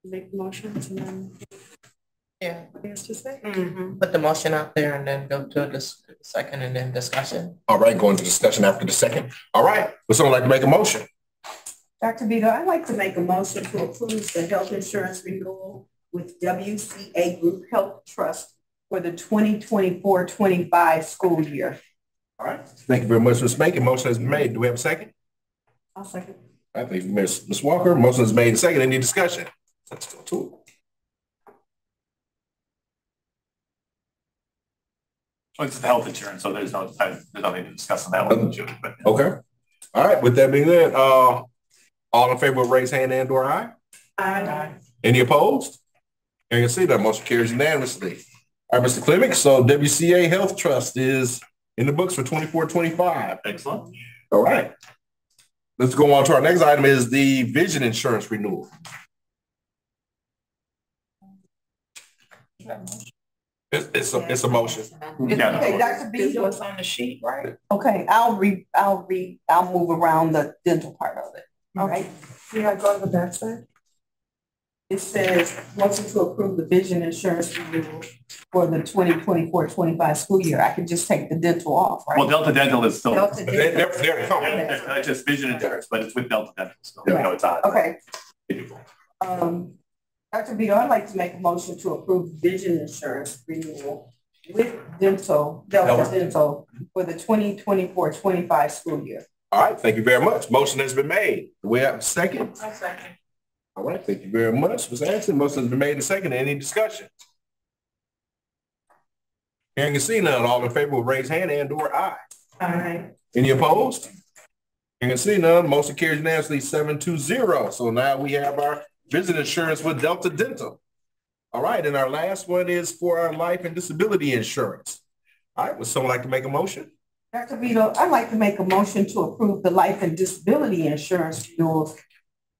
Make the motion and then to say. Put the motion out there and then go to the second and then discussion. All right, going to discussion after the second. All right, would someone like to make a motion? Dr. Vito, I'd like to make a motion to approve the health insurance renewal with WCA Group Health Trust for the 2024-25 school year. All right, thank you very much, Ms. Makin. Motion has been made. Do we have a second? I'll second. I think Ms. Walker, motion is made and second. Any discussion? Let's go to it. Well, it's the health insurance, so there's nothing to discuss on that one. But, okay. All right, with that being said, all in favor of raise hand and or aye? Aye. Any opposed? You can see that motion carries unanimously. All right, Mr. Clemick, so WCA Health Trust is in the books for 24-25. Excellent. All right. Let's go on to our next item is the vision insurance renewal. It's a motion. Yeah. Okay, Dr. B, What's on the sheet, right? okay, I'll move around the dental part of it. All right. Yeah, go to the back side. It says, motion to approve the vision insurance renewal for the 2024-25 school year. I could just take the dental off, right? Well, Delta Dental is still. Delta Dental. They're It's just vision insurance, but it's with Delta Dental. So, Right. it's on. Okay. Dr. Vito, I'd like to make a motion to approve vision insurance renewal with Delta Dental for the 2024-25 school year. All right, thank you very much. Motion has been made. Do we have a second? I'll second. All right, thank you very much, Ms. Anderson. Motion has been made and second. Any discussion? Hearing and seeing none, all in favor will raise hand and or aye. Aye. Any opposed? Hearing and seeing none, motion carries unanimously 7-0. So now we have our vision insurance with Delta Dental. All right, and our last one is for our life and disability insurance. All right, would someone like to make a motion? Dr. Vito, I'd like to make a motion to approve the life and disability insurance renewals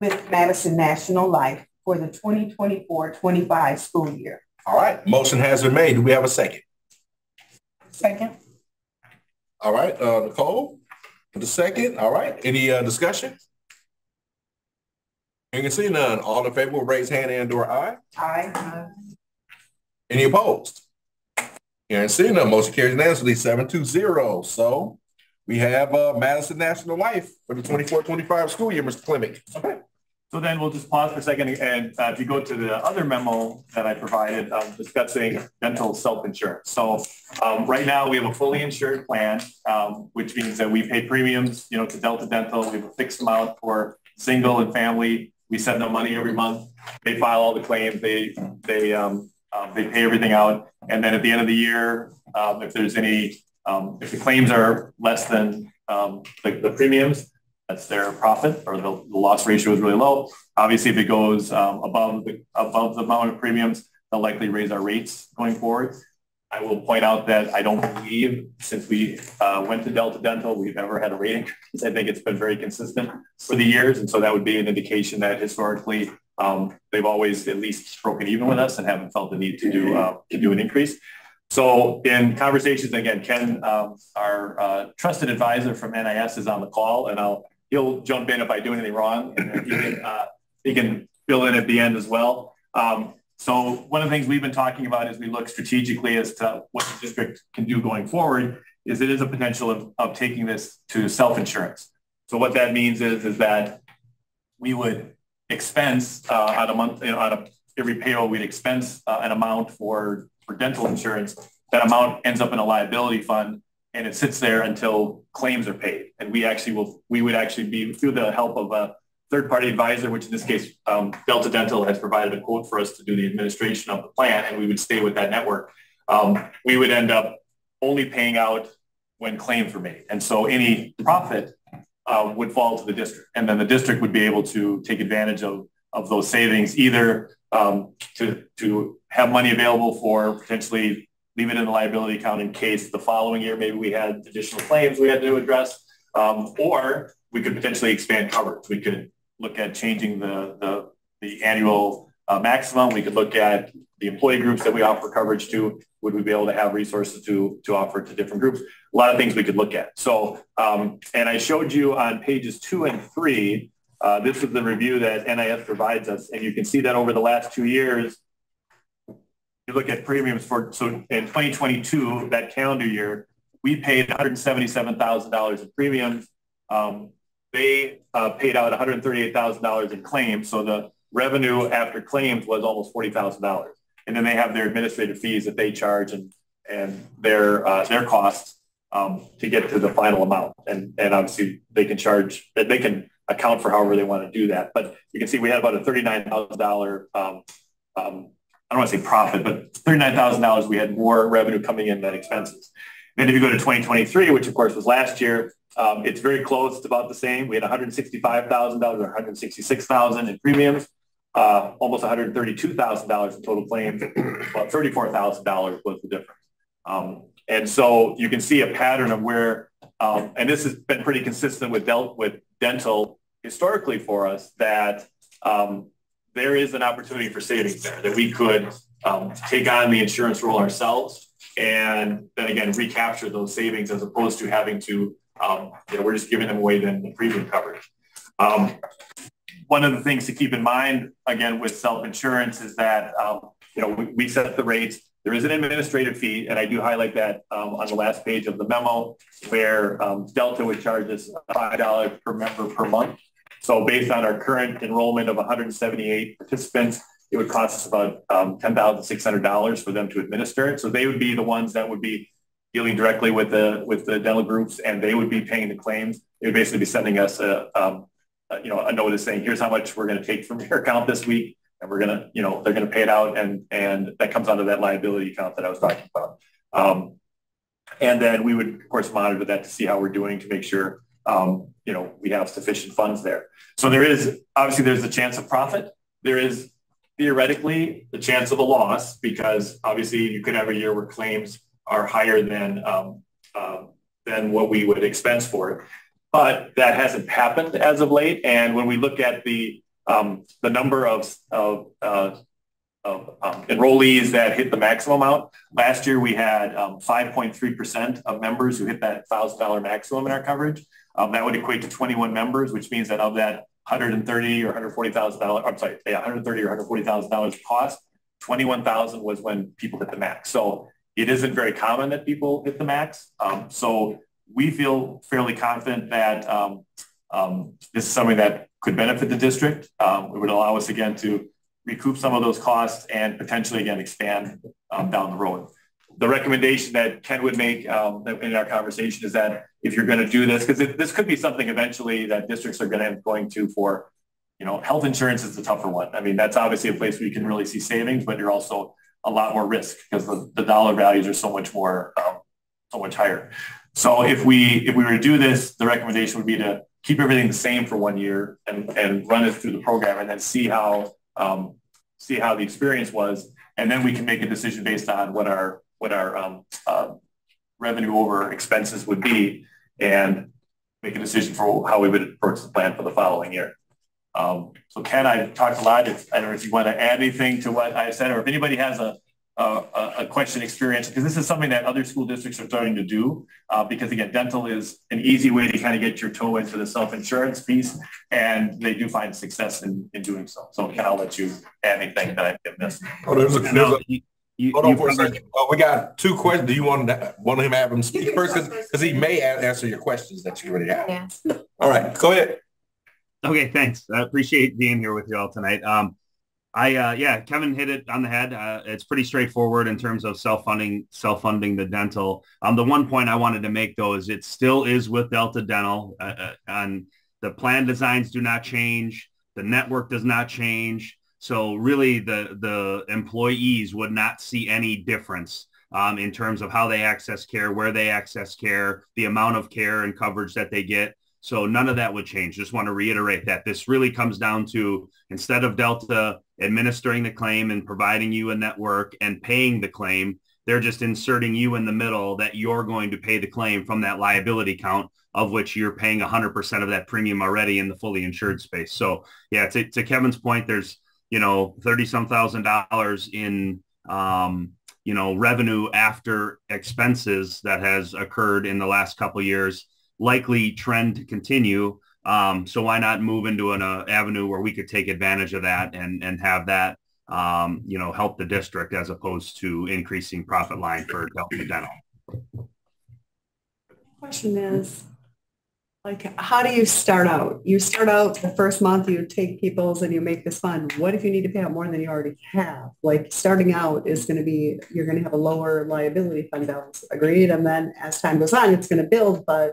with Madison National Life for the 2024-25 school year. All right, motion has been made. Do we have a second? Second. All right, Nicole, for the second. All right, any discussion? You can see none. All in favor will raise hand and/or aye. Aye. Any opposed? Hearing seen none, motion carries unanimously 7-0. So we have Madison National Life for the 24-25 school year, Mr. Clemick. Okay. So then we'll just pause for a second, and if you go to the other memo that I provided discussing dental self-insurance. So right now we have a fully insured plan, which means that we pay premiums, to Delta Dental. We have a fixed amount for single and family. We send them money every month. They file all the claims. They pay everything out, and then at the end of the year, if there's any, if the claims are less than the premiums, that's their profit, or the loss ratio is really low. Obviously, if it goes above the amount of premiums, they'll likely raise our rates going forward. I will point out that I don't believe, since we went to Delta Dental, we've ever had a rate increase. I think it's been very consistent for the years, and so that would be an indication that historically they've always at least broken even with us and haven't felt the need to do an increase. So in conversations, again, Ken, our trusted advisor from NIS, is on the call, and he'll jump in if I do anything wrong, and he can fill in at the end as well. So one of the things we've been talking about as we look strategically as to what the district can do going forward is it is a potential of taking this to self-insurance. So what that means is that we would expense on a month, every payroll, we'd expense an amount for dental insurance. That amount ends up in a liability fund, and it sits there until claims are paid. And we would actually be, through the help of a third-party advisor, which in this case, Delta Dental has provided a quote for us to do the administration of the plan, and we would stay with that network. We would end up only paying out when claims were made. And so any profit would fall to the district. And then the district would be able to take advantage of those savings, either to have money available for potentially leave it in the liability account in case the following year maybe we had additional claims we had to address, or we could potentially expand coverage. We could look at changing the annual maximum. We could look at the employee groups that we offer coverage to. Would we be able to have resources to offer to different groups? A lot of things we could look at. So, and I showed you on pages 2 and 3, this is the review that NIS provides us. And you can see that over the last 2 years, you look at premiums so in 2022, that calendar year, we paid $177,000 in premiums. They paid out $138,000 in claims. So the revenue after claims was almost $40,000. And then they have their administrative fees that they charge and their costs to get to the final amount. And obviously they can account for however they want to do that. But you can see we had about a $39,000, I don't want to say profit, but $39,000, we had more revenue coming in than expenses. And if you go to 2023, which of course was last year, it's very close. It's about the same. We had $165,000 or $166,000 in premiums, almost $132,000 in total claims. About $34,000 was the difference. And so you can see a pattern of where, and this has been pretty consistent with dental historically for us, that there is an opportunity for savings there, that we could take on the insurance role ourselves and then again recapture those savings as opposed to having to, we're just giving them away then the premium coverage. One of the things to keep in mind, again, with self-insurance is that, we set the rates. There is an administrative fee, and I do highlight that on the last page of the memo, where Delta would charge us $5 per member per month. So based on our current enrollment of 178 participants, it would cost us about $10,600 for them to administer it. So they would be the ones that would be dealing directly with the dental groups, and they would be paying the claims. They would basically be sending us a notice saying, here's how much we're going to take from your account this week, and we're going to, they're going to pay it out, and that comes out of that liability account that I was talking about. And then we would, of course, monitor that to see how we're doing to make sure, we have sufficient funds there. So there's the chance of profit. There is theoretically the chance of a loss, because obviously you could have a year where claims higher than what we would expense for it. But that hasn't happened as of late. And when we look at the number of enrollees that hit the maximum amount, last year we had 5.3% of members who hit that $1,000 maximum in our coverage. That would equate to 21 members, which means that of that $130 or $140,000, I'm sorry, yeah, $130 or $140,000 cost, 21,000 was when people hit the max. So it isn't very common that people hit the max. So we feel fairly confident that this is something that could benefit the district. It would allow us again to recoup some of those costs and potentially again expand down the road. The recommendation that Ken would make in our conversation is that if you're going to do this, because this could be something eventually that districts are going to for, health insurance is the tougher one. I mean, that's obviously a place where you can really see savings, but you're also a lot more risk because the dollar values are so much higher. So if we were to do this, the recommendation would be to keep everything the same for 1 year and run it through the program and then see how the experience was, and then we can make a decision based on what our revenue over expenses would be, and make a decision for how we would approach the plan for the following year. So Ken, I've talked a lot. I don't know if you want to add anything to what I said, or if anybody has a question experience, because this is something that other school districts are starting to do, because again, dental is an easy way to kind of get your toe into the self-insurance piece, and they do find success in doing so. So Ken, I'll let you add anything that I've missed. Oh, hold on for a second. We got two questions. Do you want him to have him speak first? Because he may answer your questions that you already have. Yes. All right, go ahead. Okay, thanks. I appreciate being here with you all tonight. Kevin hit it on the head. It's pretty straightforward in terms of self-funding the dental. The one point I wanted to make, though, is it still is with Delta Dental, and the plan designs do not change. The network does not change. So really the employees would not see any difference in terms of how they access care, where they access care, the amount of care and coverage that they get. So none of that would change. Just want to reiterate that this really comes down to, instead of Delta administering the claim and providing you a network and paying the claim, they're just inserting you in the middle that you're going to pay the claim from that liability count, of which you're paying 100% of that premium already in the fully insured space. So yeah, to Kevin's point, there's, $30-some thousand in, revenue after expenses that has occurred in the last couple of years, likely trend to continue. So why not move into an avenue where we could take advantage of that and have that, help the district as opposed to increasing profit line for Delta Dental. Question is, how do you start out? You start out the first month, you take people's and you make this fund. What if you need to pay out more than you already have? Starting out is going to be, you're going to have a lower liability fund balance. Agreed? And then as time goes on, it's going to build, but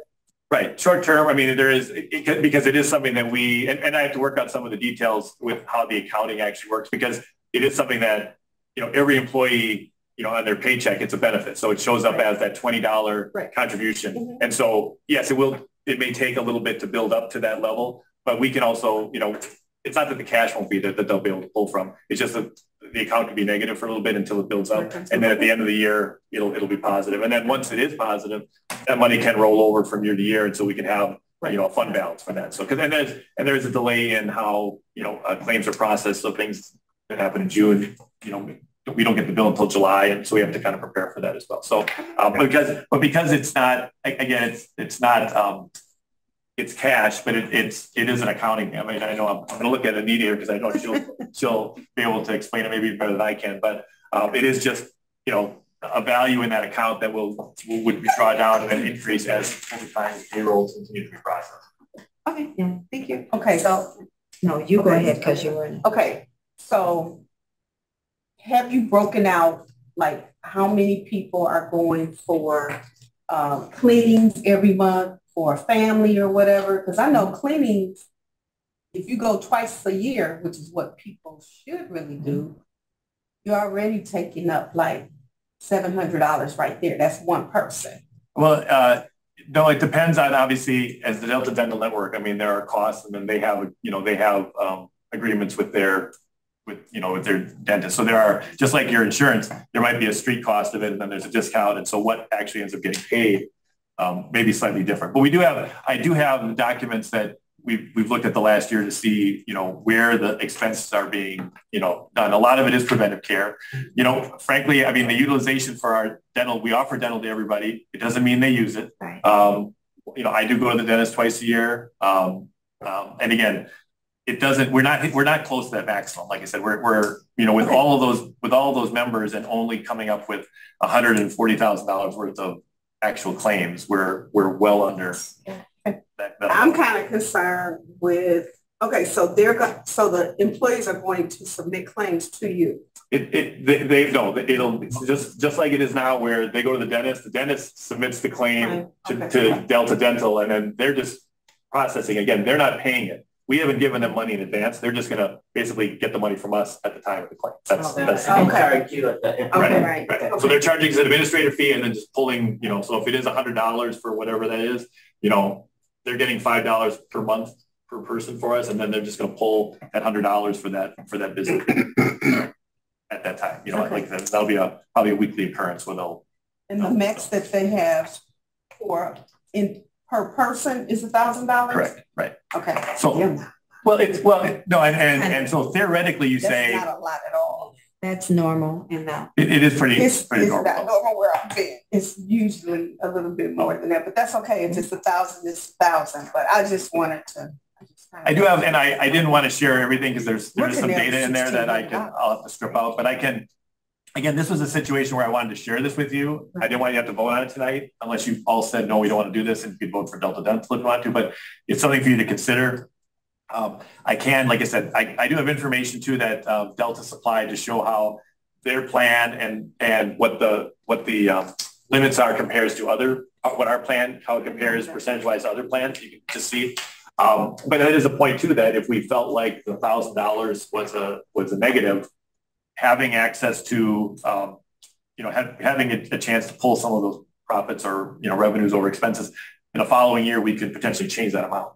right. Short term, I mean, because it is something that and I have to work out some of the details with how the accounting actually works, because it is something that, every employee, on their paycheck, it's a benefit. So it shows up as that $20 contribution. Mm-hmm. And so, yes, it may take a little bit to build up to that level, but we can also, it's not that the cash won't be there that they'll be able to pull from. It's just that the account can be negative for a little bit until it builds up. And then at the end of the year, it'll be positive. And then once it is positive, that money can roll over from year to year. And so we can have, a fund balance for that. So, there's a delay in how, claims are processed. So things that happen in June, we don't get the bill until July. And so we have to kind of prepare for that as well. So, because it's not, again, it's not, it's cash, but it is an accounting. I mean, I know I'm going to look at Anita here because I know she'll be able to explain it maybe better than I can. But it is just a value in that account that would be drawn down and then increase as over time payrolls continue to be processed. Okay, yeah, thank you. Okay, so no, you go ahead because you were in. Okay, so have you broken out how many people are going for cleanings every month for a family or whatever? Because I know cleanings, if you go twice a year, which is what people should really do, you're already taking up $700 right there. That's one person. Well, no, it depends on, obviously, as the Delta Dental Network. I mean, there are costs, and then they have agreements with their with their dentist. So there are, just like your insurance, there might be a street cost of it, and then there's a discount. And so what actually ends up getting paid may be slightly different. But I do have documents that we've looked at the last year to see, where the expenses are being, done. A lot of it is preventive care. Frankly, I mean, the utilization for our dental, we offer dental to everybody. It doesn't mean they use it. Right. I do go to the dentist twice a year. And again, it doesn't, we're not close to that maximum. Like I said, we're with all of those members and only coming up with $140,000 worth of actual claims, we're well under that. I'm kind of concerned with, okay, so the employees are going to submit claims to you. It'll just like it is now, where they go to the dentist submits the claim to Delta Dental, and then they're just processing. Again, they're not paying it. We haven't given them money in advance. They're just going to basically get the money from us at the time of the claim. That's Okay. Right. So they're charging an administrative fee and then just pulling, so if it is $100 for whatever that is, they're getting $5 per month per person for us, and then they're just going to pull that $100 for that business at that time. Like that'll be probably a weekly occurrence where they'll. And the max that they have per person is $1,000? Correct. Right. Okay. So, and so theoretically you say. That's not a lot at all. That's normal in that. It is pretty It's normal. not normal where I've been. It's usually a little bit more than that, but that's okay. If it's 1,000, it's 1,000. But I just wanted to. I do have, and I didn't want to share everything because there's some data in there that I'll have to strip out, but I can. Again, this was a situation where I wanted to share this with you. I didn't want you to have to vote on it tonight, unless you all said, no, we don't want to do this, and you could vote for Delta Dental if you want to, but it's something for you to consider. I can, like I said, I do have information too that Delta supplied to show how their plan and what the limits are compares to what our plan, how it compares percentage-wise to other plans. You can just see. But that is a point too, that if we felt like the $1,000 was a negative, having access to, having a chance to pull some of those profits or, revenues over expenses in the following year, we could potentially change that amount.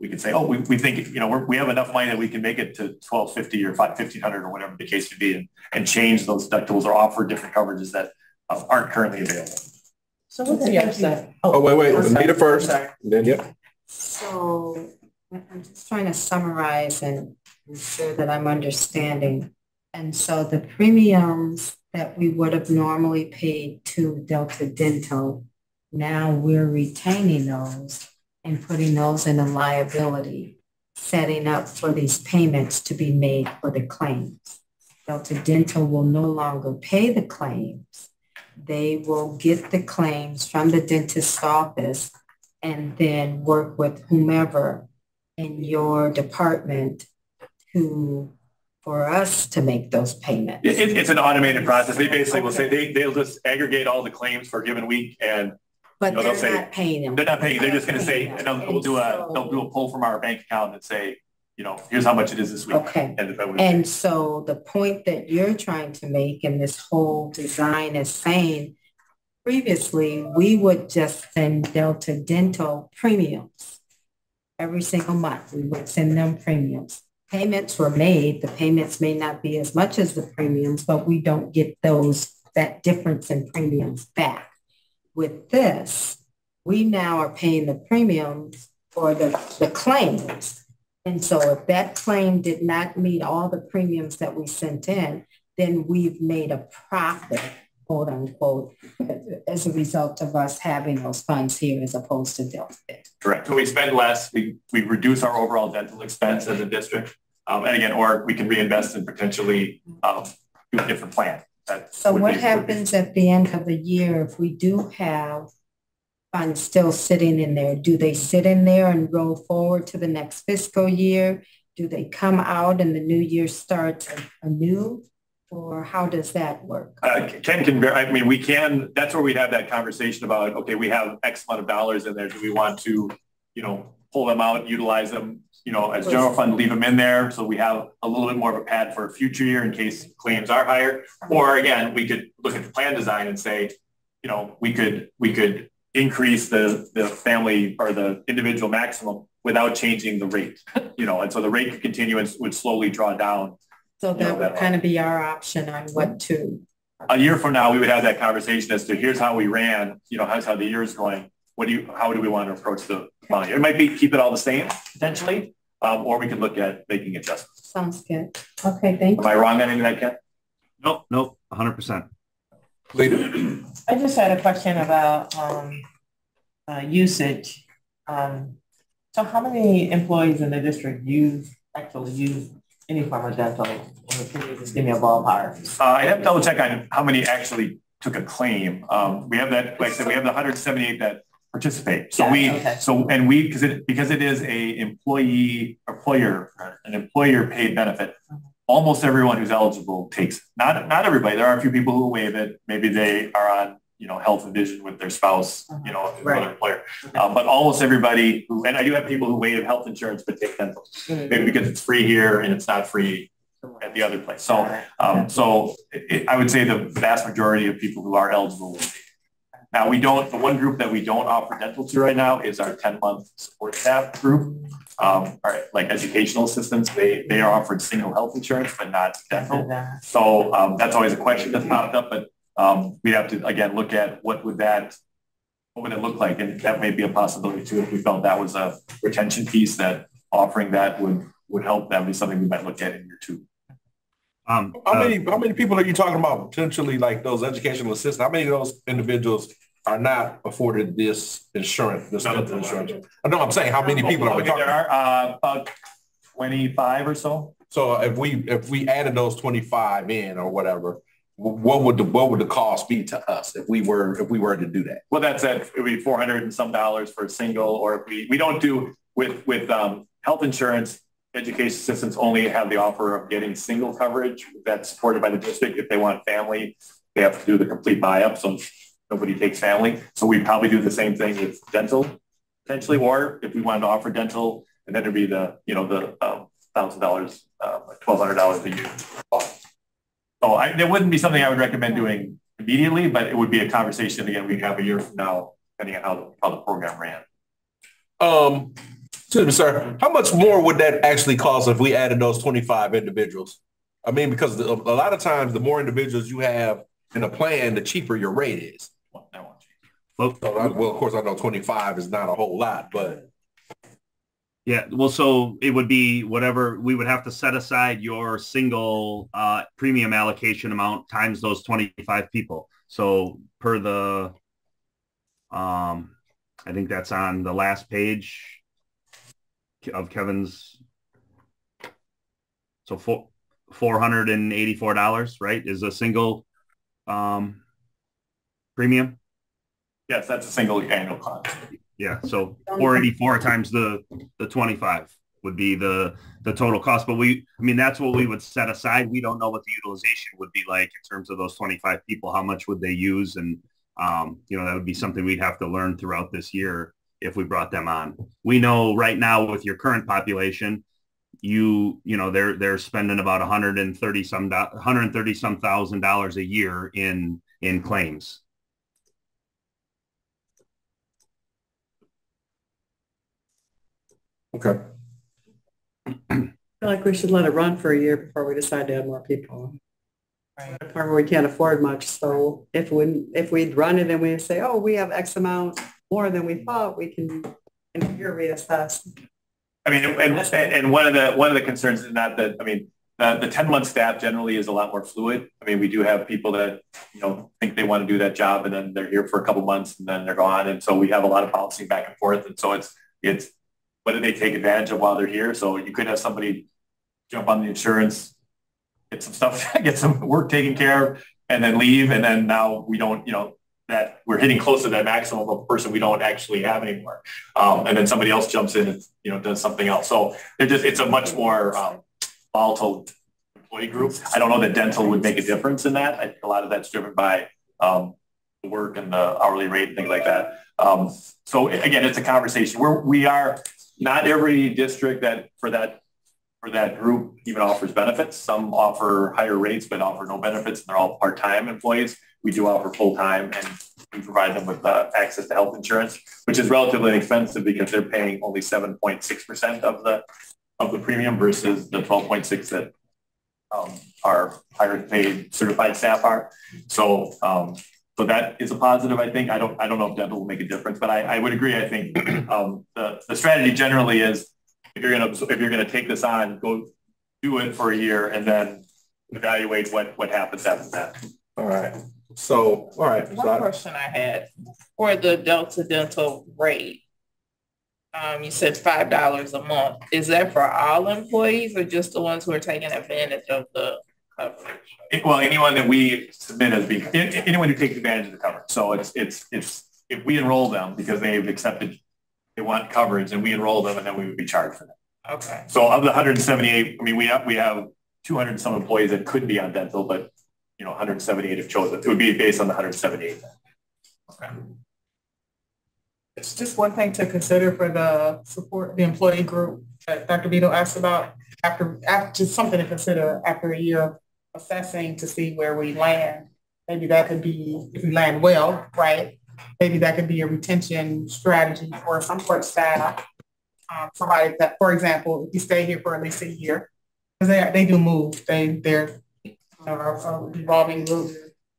We could say, we think, we have enough money that we can make it to $1,250 or $1,500 or whatever the case may be, and change those deductibles or offer different coverages that aren't currently available. So what's the upset? Wait, Anita first. Then, yep. So I'm just trying to summarize and ensure that I'm understanding. And so the premiums that we would have normally paid to Delta Dental, now we're retaining those and putting those in a liability, setting up for these payments to be made for the claims. Delta Dental will no longer pay the claims. They will get the claims from the dentist's office and then work with whomever in your department for us to make those payments. It's an automated process. They basically will say they'll just aggregate all the claims for a given week, and but they're not paying them. They're not paying. They're just going to say, and they'll do a pull from our bank account and say, here's how much it is this week. Okay. And so the point that you're trying to make in this whole design is saying, previously, we would just send Delta Dental premiums every single month. We would send them premiums. Payments were made. The payments may not be as much as the premiums, but we don't get that difference in premiums back. With this, we now are paying the premiums for the claims. And so if that claim did not meet all the premiums that we sent in, then we've made a profit, quote unquote, as a result of us having those funds here as opposed to Delta. Correct. So we spend less, we reduce our overall dental expense as a district. And again, or we can reinvest and potentially do a different plan. So what happens at the end of the year if we do have funds still sitting in there? Do they sit in there and roll forward to the next fiscal year? Do they come out and the new year starts anew? Or how does that work? Ken can, I mean, we can, that's where we'd have that conversation about, okay, we have X amount of dollars in there. Do we want to, pull them out, utilize them, as general fund, leave them in there so we have a little bit more of a pad for a future year in case claims are higher? Or again, we could look at the plan design and say, we could increase the family or the individual maximum without changing the rate, and so the rate could continue and would slowly draw down So that would kind of be our option on what to. A year from now, we would have that conversation as to here's how we ran, here's how the year's going. How do we want to approach the following year? It might be keep it all the same potentially, or we could look at making adjustments. Sounds good. Okay, thank you. Am I wrong on any of that, Ken? Nope, 100%. I just had a question about usage. So how many employees in the district actually use any form of dental? Or can you just give me a ballpark? I have to double check on how many actually took a claim. We have that, like I said, we have the 178 that participate. So because it is an employer paid benefit, almost everyone who's eligible takes it. Not everybody. There are a few people who waive it. Maybe they are on health and vision with their spouse, another employer. But almost everybody and I do have people who waive health insurance but take dental, maybe because it's free here and it's not free at the other place. So, I would say the vast majority of people who are eligible will take it. Now the one group that we don't offer dental to right now is our 10-month support staff group. Like educational assistants, they are offered single health insurance, but not dental. So that's always a question that's popped up, but we have to, again, look at what would it look like? And that may be a possibility too, if we felt that was a retention piece that offering that would help. That would be something we might look at in year 2. How many people are you talking about potentially like those educational assistants? How many of those individuals are not afforded this insurance, dental insurance? I know I'm saying how many people are we talking about? There are about 25 or so. So if we added those 25 in or whatever, what would the cost be to us if we were to do that? Well, that's it. It would be $400 and some for a single, or if we don't do with health insurance. Education assistants only have the offer of getting single coverage that's supported by the district. If they want family, they have to do the complete buy-up, so nobody takes family. So we probably do the same thing with dental, potentially, or if we wanted to offer dental, and then it'd be the $1,000, $1,200 a year. So there wouldn't be something I would recommend doing immediately, but it would be a conversation again we'd have a year from now, depending on how the program ran. Excuse me, sir. How much more would that actually cost if we added those 25 individuals? I mean, because a lot of times the more individuals you have in a plan, the cheaper your rate is. Well, of course, I know 25 is not a whole lot, but. Yeah, well, so it would be whatever we would have to set aside your single premium allocation amount times those 25 people. So per the, I think that's on the last page of Kevin's. So $484, right, is a single premium. Yes, that's a single annual cost. Yeah, so 484 times the 25 would be the total cost. But that's what we would set aside. We don't know what the utilization would be like in terms of those 25 people. How much would they use? And that would be something we'd have to learn throughout this year if we brought them on. We know right now with your current population, they're spending about $130 some $130,000 a year in claims. Okay. I feel like we should let it run for a year before we decide to add more people. Right. Where we can't afford much. So if we'd run it and we say, oh, we have X amount more than we thought, we can in a year reassess. I mean, and one of the concerns is not that, I mean, the 10-month staff generally is a lot more fluid. I mean, we do have people that, think they want to do that job and then they're here for a couple months and then they're gone. And so we have a lot of bouncing back and forth. And so it's what do they take advantage of while they're here? So you could have somebody jump on the insurance, get some stuff, get some work taken care of, and then leave. And then now we don't, that we're hitting close to that maximum of a person we don't actually have anymore. And then somebody else jumps in and, does something else. So it's a much more volatile employee group. I don't know that dental would make a difference in that. I think a lot of that's driven by the work and the hourly rate and things like that. So again, it's a conversation where we are. Not every district for that group even offers benefits. Some offer higher rates but offer no benefits, and they're all part-time employees. We do offer full-time, and we provide them with access to health insurance, which is relatively inexpensive because they're paying only 7.6% of the premium versus the 12.6% that our higher paid certified staff are. So so that is a positive, I think. I don't know if dental will make a difference, but I would agree. I think the strategy generally is if you're gonna take this on, go do it for a year and then evaluate what happens after that. All right. So, all right. One question I had for the Delta Dental rate. You said $5 a month. Is that for all employees or just the ones who are taking advantage of the coverage? Well, anyone that we submit as being anyone who takes advantage of the coverage. So it's if we enroll them because they've accepted they want coverage and we enroll them and then we would be charged for that. Okay. So of the 178, I mean we have 200 and some employees that could be on dental, but 178 have chosen. It would be based on the 178. Okay. It's just one thing to consider for the employee group that Dr. Vito asked about after just something to consider after a year of assessing to see where we land. Maybe that could be, if we land well, right? Maybe that could be a retention strategy for some sort of staff. Somebody that, for example, if you stay here for at least a year, because they do move, they're a revolving group.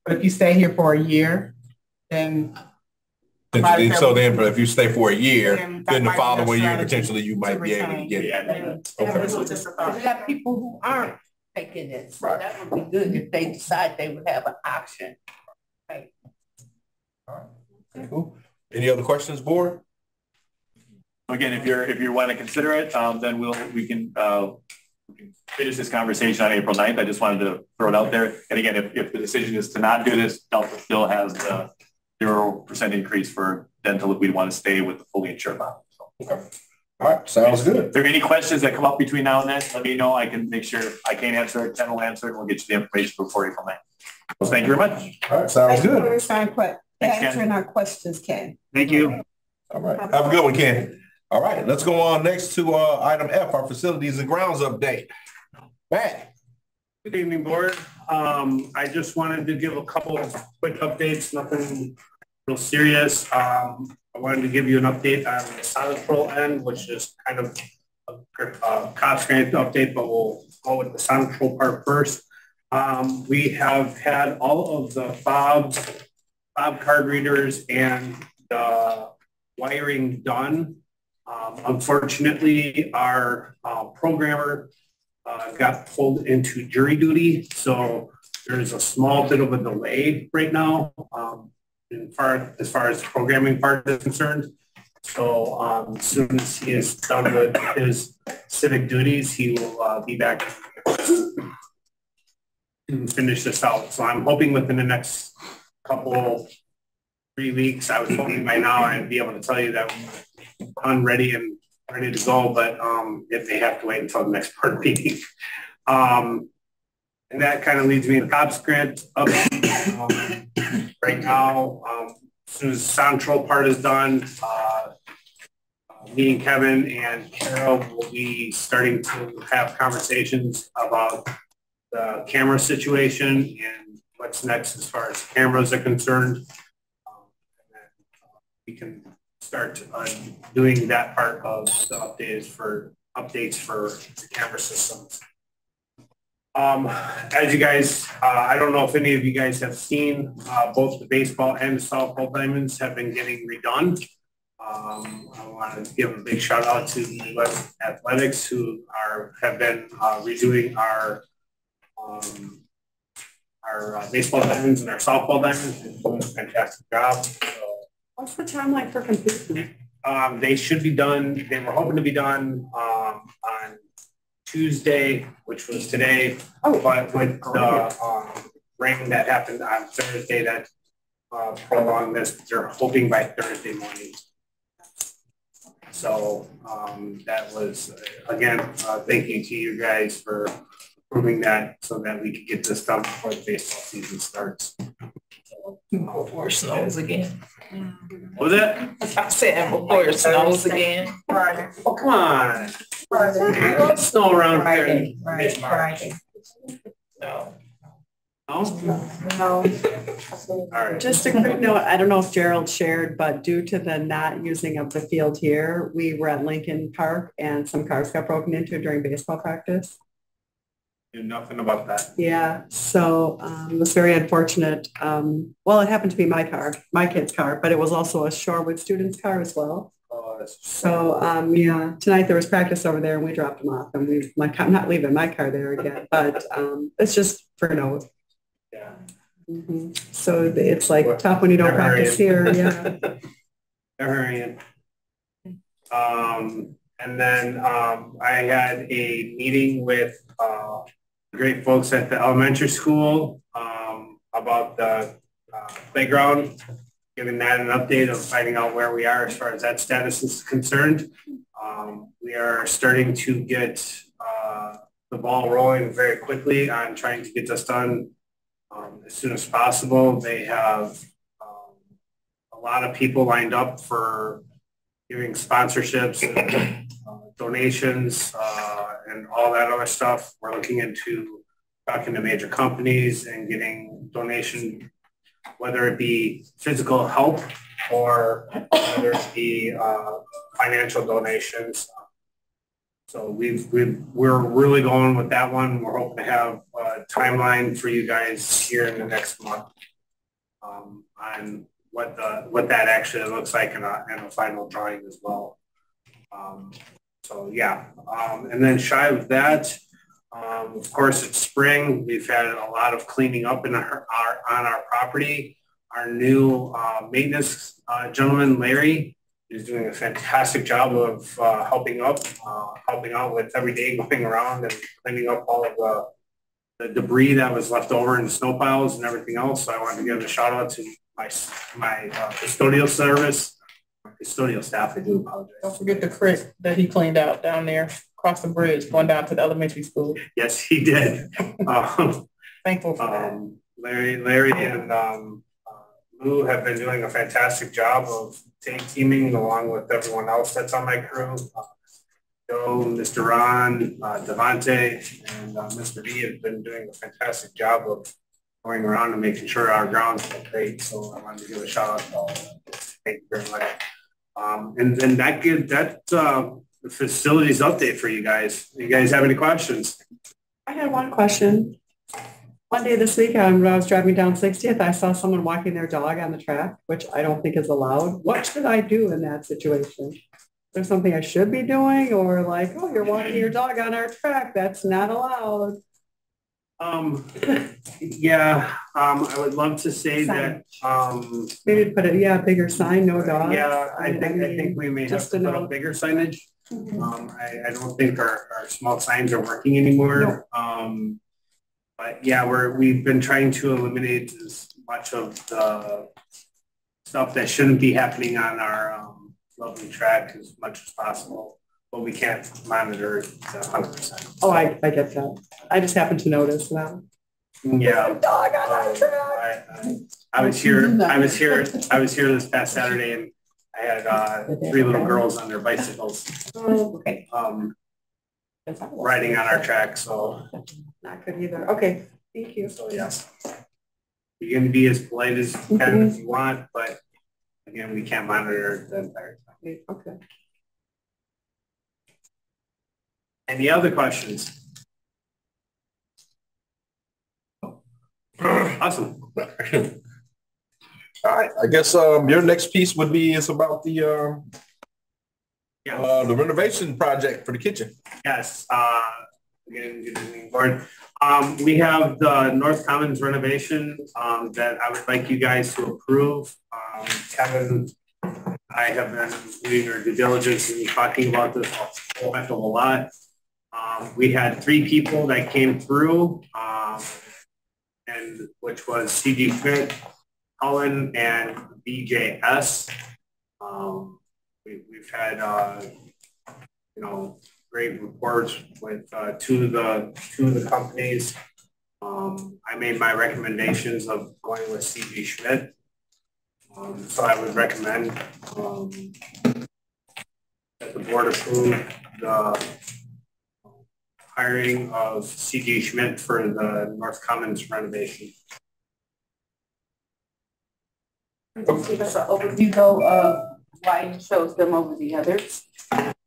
But if you stay here for a year, then so then, but if you stay for a year, then the following year potentially you might be able to get it. Okay. We have people who aren't taking it, so that would be good if they decide they would have an option. Right. All right. Cool. Any other questions, board? Again, if you want to consider it, then we can finish this conversation on April 9th. I just wanted to throw it out there. And again, if the decision is to not do this, Delta still has the 0% increase for dental if we want to stay with the fully insured model. So. Okay. All right, sounds good. If there are any questions that come up between now and then, let me know. I can make sure I can't answer it, Ken will answer it, and we'll get you the information before April 9th. Well, thank you very much. All right, sounds good. Answering our questions, Ken. Thank you. All right, have a good one, Ken. All right, let's go on next to item F, our facilities and grounds update. Matt. Good evening, board. I just wanted to give a couple of quick updates, nothing real serious. I wanted to give you an update on the Sonatrol end, which is kind of a cost grant update, but we'll go with the Sonatrol part first. We have had all of the fob card readers and the wiring done. Unfortunately, our programmer got pulled into jury duty, so there's a small bit of a delay right now as far as the programming part is concerned. So as soon as he is done with his civic duties, he will be back and finish this out. So I'm hoping within the next 3 weeks, I was hoping by now I'd be able to tell you that I'm ready to go, but it may have to wait until the next board meeting. And that kind of leads me to the COPS grant update. Right now, as soon as the Sonatrol part is done, me and Kevin and Carol will be starting to have conversations about the camera situation and what's next as far as cameras are concerned. And then we can start doing that part of the updates for the camera systems. As you guys, I don't know if any of you guys have seen, both the baseball and the softball diamonds have been getting redone. I want to give a big shout out to the Athletics who have been redoing our baseball diamonds and our softball diamonds. They're doing a fantastic job. So, what's the timeline for completion? They should be done. They were hoping to be done on Tuesday, which was today. Oh, but with the rain that happened on Thursday, that prolonged this. They're hoping by Thursday morning. So that was again, thank you to you guys for approving that, so that we could get this done before the baseball season starts. Before it snows again. What was that? I said before it snows again. Right. Oh, come on. Friday. Snow around Friday. here. Friday. No. No. All right. Just a quick note, I don't know if Gerald shared, but due to the not using of the field here, we were at Lincoln Park and some cars got broken into during baseball practice. Knew nothing about that. Yeah, so it was very unfortunate. Well, it happened to be my car, my kid's car, but it was also a Shorewood student's car as well. So yeah, tonight there was practice over there and we dropped them off and I'm not leaving my car there again, but it's just for note. Yeah. Mm-hmm. So it's like tough when you don't practice here. Yeah. They're hurrying. And then I had a meeting with great folks at the elementary school about the playground, giving that an update of finding out where we are as far as that status is concerned. We are starting to get the ball rolling very quickly on trying to get this done as soon as possible. They have a lot of people lined up for giving sponsorships and donations and all that other stuff. We're looking into talking to major companies and getting donation, whether it be physical help or whether it be financial donations. So we're really going with that one. We're hoping to have a timeline for you guys here in the next month on what that actually looks like in a final drawing as well. So yeah, and then shy of that, of course it's spring. We've had a lot of cleaning up on our property. Our new maintenance gentleman, Larry, is doing a fantastic job of helping out with every day going around and cleaning up all of the debris that was left over in the snow piles and everything else. So I wanted to give a shout out to my custodial service, my custodial staff. I do apologize. Don't forget the creek that he cleaned out down there across the bridge going down to the elementary school. Yes, he did. Thankful for that. Larry and Lou have been doing a fantastic job of teaming along with everyone else that's on my crew. Joe, Mr. Ron, Devante, and Mr. V have been doing a fantastic job of going around and making sure our grounds look great. So I wanted to give a shout out to all of them. Thank you very much. And then the facilities update for you guys. You guys have any questions? I had one question. One day this week, when I was driving down 60th, I saw someone walking their dog on the track, which I don't think is allowed. What should I do in that situation? Is there something I should be doing, or like, oh, you're walking your dog on our track? That's not allowed. Yeah, I would love to say that. Maybe put a bigger sign, no dogs. Yeah, I think we may have to put up bigger signage. I don't think our small signs are working anymore. No. But yeah, we've been trying to eliminate as much of the stuff that shouldn't be happening on our lovely track as much as possible. But we can't monitor it 100%. Oh, I get that. I just happened to notice that. Yeah. Dog on our track. I was here this past Saturday, and I had 3 little girls on their bicycles. Okay. Riding on our track, so not good either. Okay, thank you. So yes, you can be as polite as you can if you want, but again, we can't monitor the entire time. Okay. Any other questions? Awesome. All right, I guess your next piece would be about the renovation project for the kitchen. Yes. Again, good evening, board. We have the North Commons renovation that I would like you guys to approve. Kevin, I have been doing our due diligence and talking about this a whole heck of a lot. We had 3 people that came through, and which was CG Schmidt, Cullen, and BJS. We've had great reports with 2 of the companies. I made my recommendations of going with CG Schmidt. So I would recommend that the board approve the hiring of CG Schmidt for the North Commons renovation. Give us an overview though of why you chose them over the others.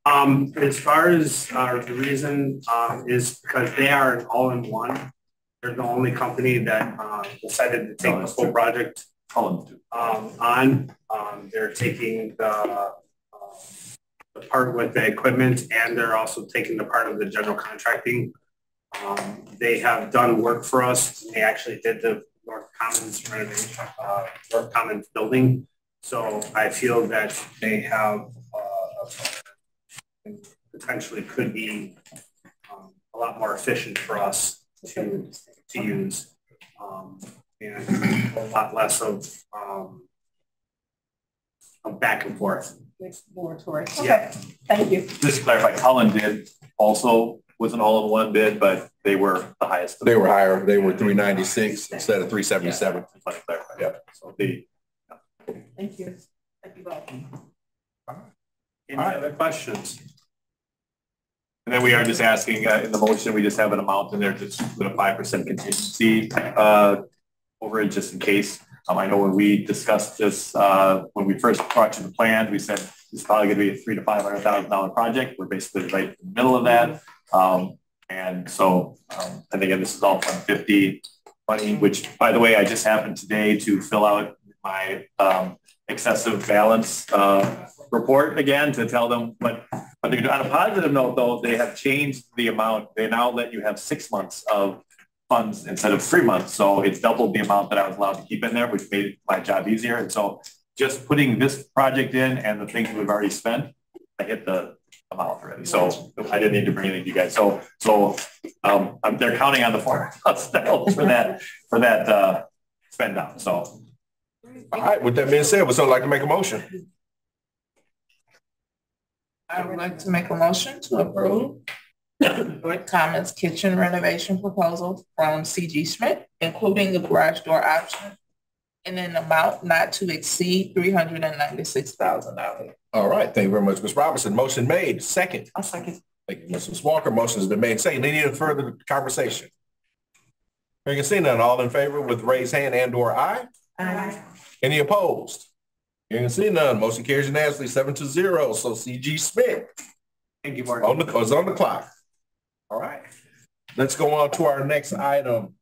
As far as the reason is because they are an all-in-one. They're the only company that decided to take the full project on. They're taking the part with the equipment, and they're also taking the part of the general contracting. They have done work for us. They actually did the North Commons renovation, North Commons building. So I feel that they have potentially could be a lot more efficient for us to use, and a lot less of back and forth. Exploratory. Okay. Yeah. Thank you. Just to clarify, Cullen did also was an all-in-one bid, but they were the highest. They were higher. They were 396 instead of 377. Yeah. So the. Thank you. Thank you both. Any other questions? And then we are just asking in the motion, we just have an amount in there to put a 5% contingency overage just in case. I know when we discussed this, when we first brought you the plans, we said it's probably going to be a $300,000 to $500,000 project. We're basically right in the middle of that. And so, and again, this is all Fund 50 money, which by the way, I just happened today to fill out my excessive balance report again to tell them what they're doing. On a positive note though, they have changed the amount. They now let you have 6 months of funds instead of 3 months. So it's doubled the amount that I was allowed to keep in there, which made my job easier. And so just putting this project in and the things we've already spent, I hit the amount already. So I didn't need to bring anything to you guys. So they're counting on the $400,000 for that spend down. So. All right, with that being said, would someone like to make a motion? I would like to make a motion to approve North Commons kitchen renovation proposal from CG Schmidt, including the garage door option, in an amount not to exceed $396,000. All right, thank you very much, Ms. Robinson. Motion made. Second. I'll second. Thank you, Mrs. Walker. Motion has been made. Second. Any further conversation? You can see none. All in favor with raised hand and/or aye. Aye. Any opposed? You can see none. Motion carries unanimously 7-0. So CG Smith. Thank you, Mark. On the clock. All right. Let's go on to our next item.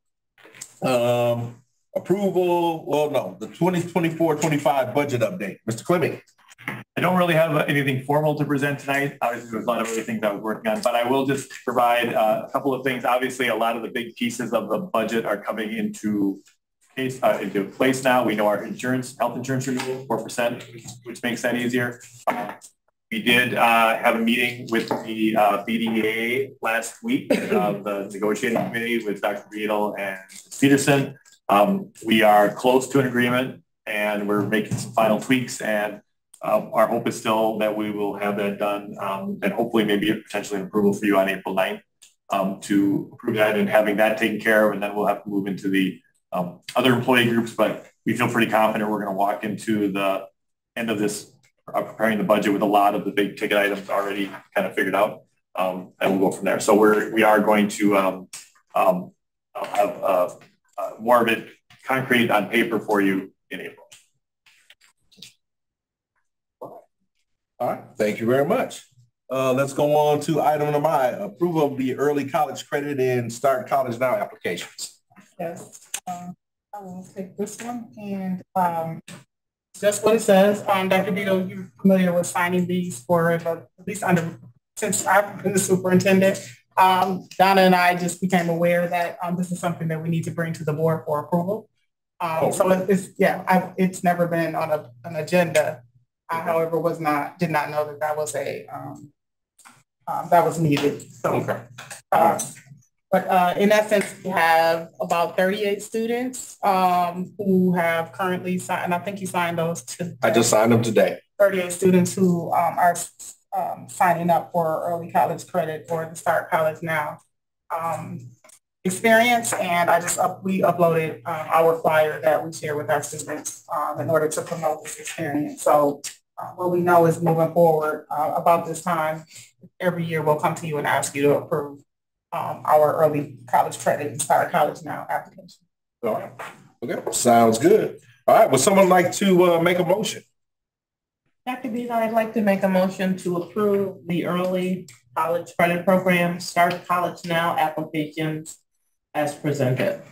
Approval. Well, no, the 2024-25 budget update. Mr. Clemming. I don't really have anything formal to present tonight. Obviously, there's a lot of other things I was working on, but I will just provide a couple of things. Obviously, a lot of the big pieces of the budget are coming into place now. We know our health insurance renewal, 4%, which makes that easier. We did have a meeting with the BDA last week, the negotiating committee with Dr. Beadle and Peterson. We are close to an agreement and we're making some final tweaks, and our hope is still that we will have that done and hopefully maybe potentially an approval for you on April 9th to approve that and having that taken care of, and then we'll have to move into the other employee groups, but we feel pretty confident we're going to walk into the end of this preparing the budget with a lot of the big ticket items already kind of figured out, and we'll go from there. So we are going to have more of it concrete on paper for you in April. All right, thank you very much. Let's go on to item number I, approval of the early college credit and Start College Now applications. Yes, I will take this one, and just what it says. Dr. Beadle, you're familiar with signing these for at least since I've been the superintendent. Donna and I just became aware that this is something that we need to bring to the board for approval. So it's never been on an agenda. I, however, did not know that was that was needed. So, okay. But in essence, we have about 38 students who have currently signed, and I think you signed those today. I just signed them today. 38 students who are signing up for early college credit or the Start College Now experience. And we uploaded our flyer that we share with our students in order to promote this experience. So what we know is moving forward about this time, every year we'll come to you and ask you to approve our early college credit and Start College Now application. All right. Okay. Sounds good. All right. Would someone like to make a motion? Dr. Beal, I'd like to make a motion to approve the early college credit program, Start College Now applications as presented.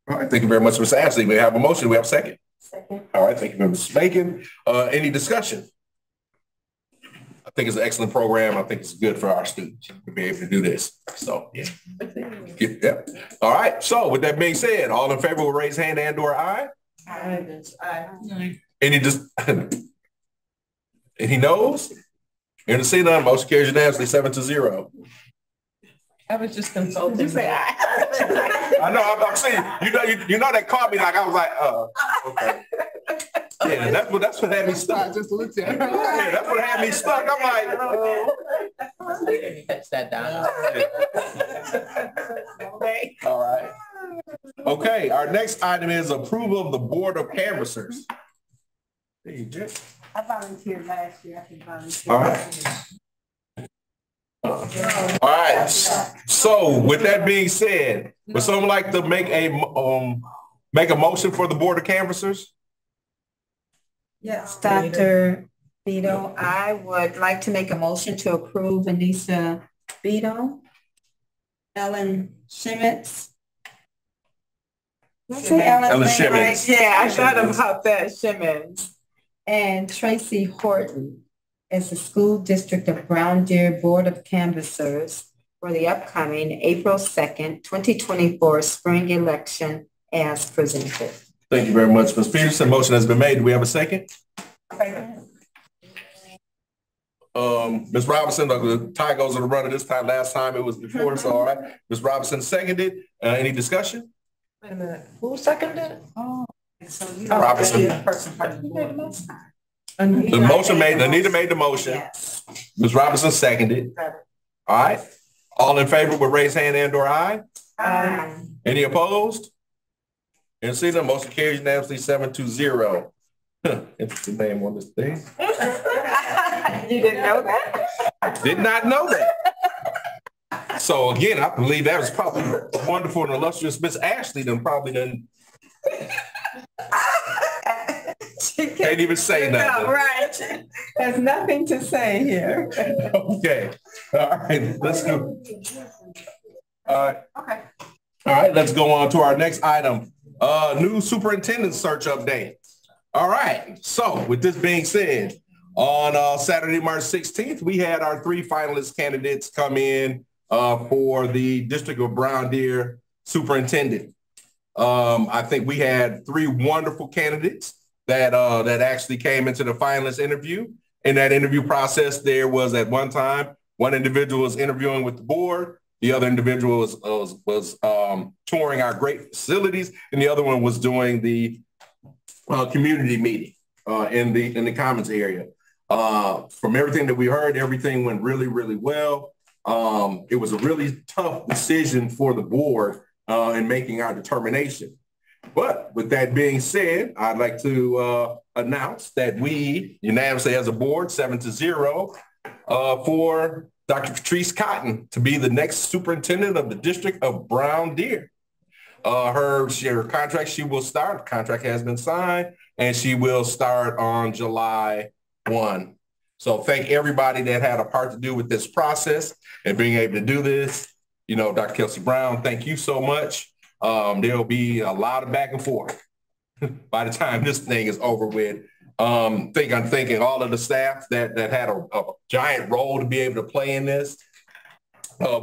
All right, thank you very much, Ms. Ashley. We have a motion. We have a second. Second. All right, thank you, Ms. Bacon. Any discussion? I think it's an excellent program. I think it's good for our students to be able to do this. So, yeah. Yeah. All right. So, with that being said, all in favor will raise hand and/or aye. Aye. Any noes? Hearing and seeing none, motion carries unanimously 7-0. I was just consulting. I know. I'm seeing. You know that caught me like I was like, okay. Yeah, that's what had me stuck. I just looked at her. Yeah, that's what had me stuck. I'm like, catch that down. All right. Okay, our next item is approval of the Board of Canvassers. Hey, Jay. I volunteered last year. I can volunteer. All right. So with that being said, would someone like to make a motion for the Board of Canvassers? Yes, Dr. Beto, I would like to make a motion to approve Anissa Beto, Ellen Schmitz. Ellen Schmitz. Yeah, I thought about that, Schmitz. And Tracy Horton as the School District of Brown Deer Board of Canvassers for the upcoming April 2nd, 2024 spring election as presented. Thank you very much, Ms. Peterson. Motion has been made. Do we have a second? Ms. Robinson, the tie goes on the runner this time. Last time it was before, so all right. Ms. Robinson seconded. Any discussion? Wait a minute. Who seconded? Oh, so you Robinson. The motion made. Anita made the motion. Yes. Ms. Robinson seconded. All right. All in favor would raise hand and/or aye. Aye. Any opposed? And see the motion carries unanimously 7-0. Interesting name on this thing. You didn't know that? I did not know that. So again, I believe that was probably wonderful and illustrious Miss Ashley then probably done. Can't even say nothing. No, right. There's nothing to say here. Okay. All right. Let's go. All right. Okay. All right. Let's go on to our next item. New superintendent search update. All right. So with this being said, on Saturday, March 16th, we had our 3 finalist candidates come in for the District of Brown Deer superintendent. I think we had 3 wonderful candidates that actually came into the finalist interview. In that interview process, there was at one time, one individual was interviewing with the board, the other individual was touring our great facilities, and the other one was doing the community meeting in the commons area. From everything that we heard, everything went really, really well. It was a really tough decision for the board in making our determination. But with that being said, I'd like to announce that we unanimously as a board, 7-0, for Dr. Patrice Cotton to be the next superintendent of the District of Brown Deer. Her contract, she will start, contract has been signed, and she will start on July 1. So thank everybody that had a part to do with this process and being able to do this. You know, Dr. Kelsey Brown, thank you so much. There'll be a lot of back and forth by the time this thing is over with. I'm thinking all of the staff that had a giant role to be able to play in this.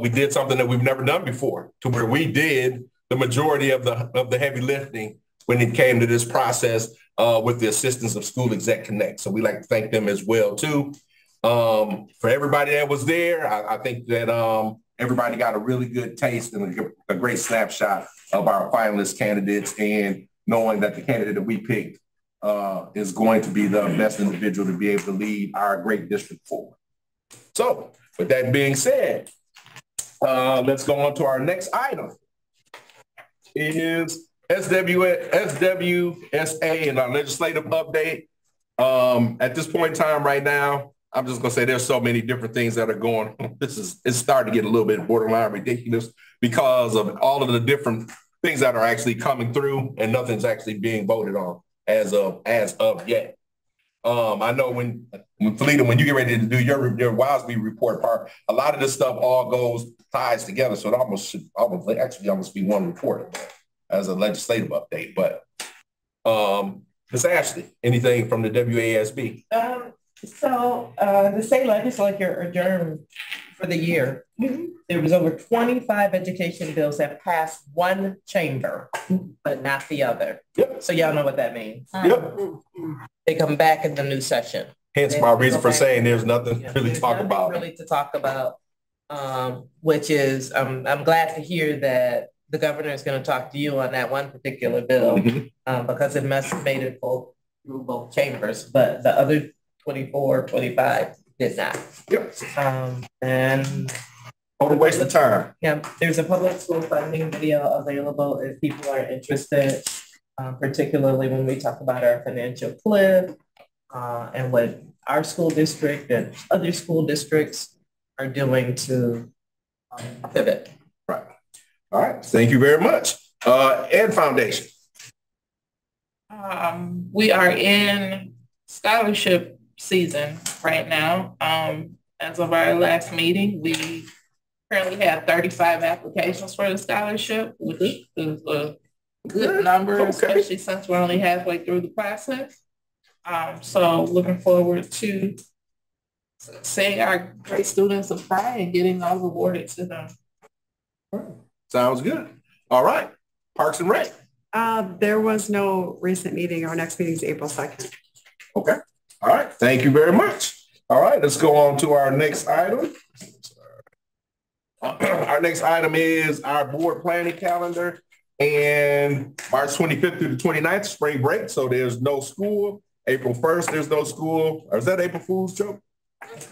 We did something that we've never done before, to where we did the majority of the heavy lifting when it came to this process with the assistance of School Exec Connect. So we like to thank them as well too. For everybody that was there, I think that everybody got a really good taste and a great snapshot of our finalist candidates, and knowing that the candidate that we picked is going to be the best individual to be able to lead our great district forward. So with that being said, let's go on to our next item. It is SWSA and our legislative update. At this point in time right now, I'm just going to say there's so many different things that are going on. It's starting to get a little bit borderline ridiculous because of all of the different things that are actually coming through and nothing's actually being voted on as of yet. I know when Felita, when you get ready to do your WASB report part, a lot of this stuff all ties together. So it should almost be one report as a legislative update. But Ms. Ashley, anything from the WASB? The state legislature adjourned for the year. There was over 25 education bills that passed one chamber, but not the other. Yep. So y'all know what that means. Yep. They come back in the new session. Hence my reason for saying there's nothing really to talk about. Really to talk about, which is I'm glad to hear that the governor is going to talk to you on that one particular bill because it must have made it through both chambers, but the other 24, 25 did not. Yep. And total waste of time. Yeah, there's a public school funding video available if people are interested, particularly when we talk about our financial cliff and what our school district and other school districts are doing to pivot. Right. All right. Thank you very much. Ed Foundation. We are in scholarship season right now. As of our last meeting, we currently have 35 applications for the scholarship, which is a good number, especially since we're only halfway through the process. So looking forward to seeing our great students apply and getting those awarded to them. Sounds good. All right. Parks and Rec. There was no recent meeting. Our next meeting is April 2nd. Okay. All right. Thank you very much. All right. Let's go on to our next item. Our next item is our board planning calendar, and March 25th through the 29th, spring break. So there's no school. April 1st, there's no school. Or is that April Fool's joke? This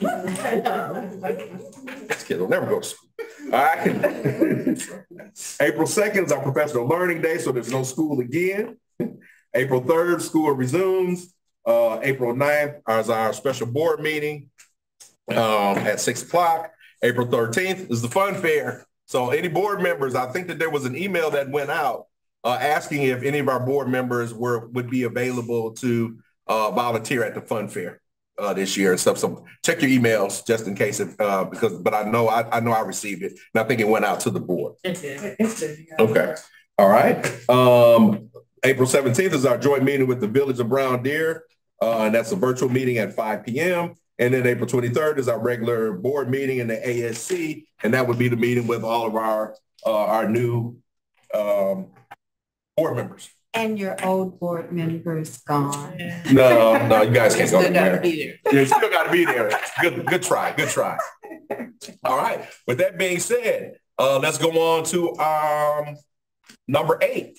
kid will never go to school. All right. April 2nd is our professional learning day, so there's no school again. April 3rd, school resumes. April 9th is our special board meeting at 6 o'clock. April 13th is the fun fair. So any board members, I think that there was an email that went out asking if any of our board members would be available to volunteer at the fun fair this year and stuff. So check your emails just in case, but I know I received it, and I think it went out to the board. Okay. All right. April 17th is our joint meeting with the Village of Brown Deer, and that's a virtual meeting at 5 p.m. And then April 23rd is our regular board meeting in the ASC, and that would be the meeting with all of our new board members. And your old board members gone. No, you guys can't go there. You still got to be there. Good try. All right. With that being said, let's go on to number 8.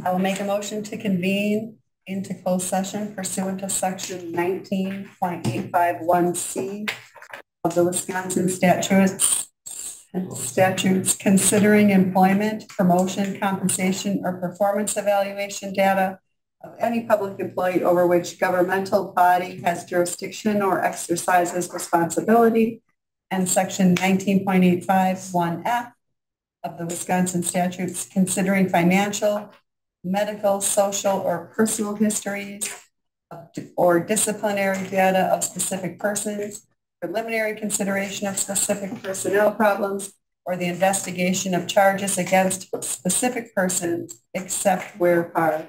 I will make a motion to convene into closed session pursuant to section 19.851C of the Wisconsin statutes considering employment, promotion, compensation, or performance evaluation data of any public employee over which governmental body has jurisdiction or exercises responsibility, and section 19.851F of the Wisconsin statutes considering financial, medical, social, or personal histories or disciplinary data of specific persons, preliminary consideration of specific personnel problems, or the investigation of charges against specific persons, except where part.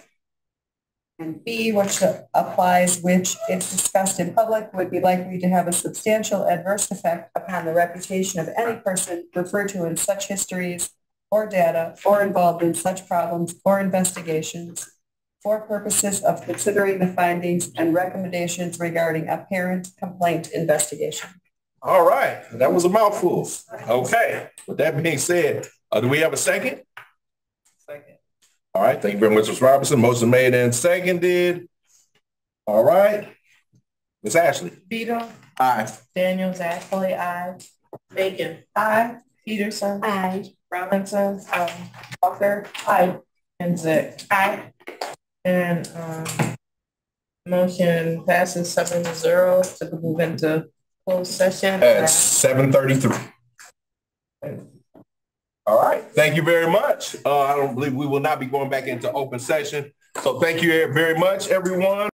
And B, which applies, which, if discussed in public, would be likely to have a substantial adverse effect upon the reputation of any person referred to in such histories or data or involved in such problems or investigations for purposes of considering the findings and recommendations regarding a parent complaint investigation. All right. That was a mouthful. Okay. With that being said, do we have a second? Second. All right. Thank you very much, Ms. Robinson. Motion made and seconded. All right. Ms. Ashley. Vito. Aye. Daniels, Ashley, aye. Bacon. Aye. Peterson. Aye. Robinson. Walker. Aye. And Zick. Aye. And motion passes 7-0 to move into closed session at 7:33. All right. Thank you very much. I don't believe we will not be going back into open session. So thank you very much, everyone.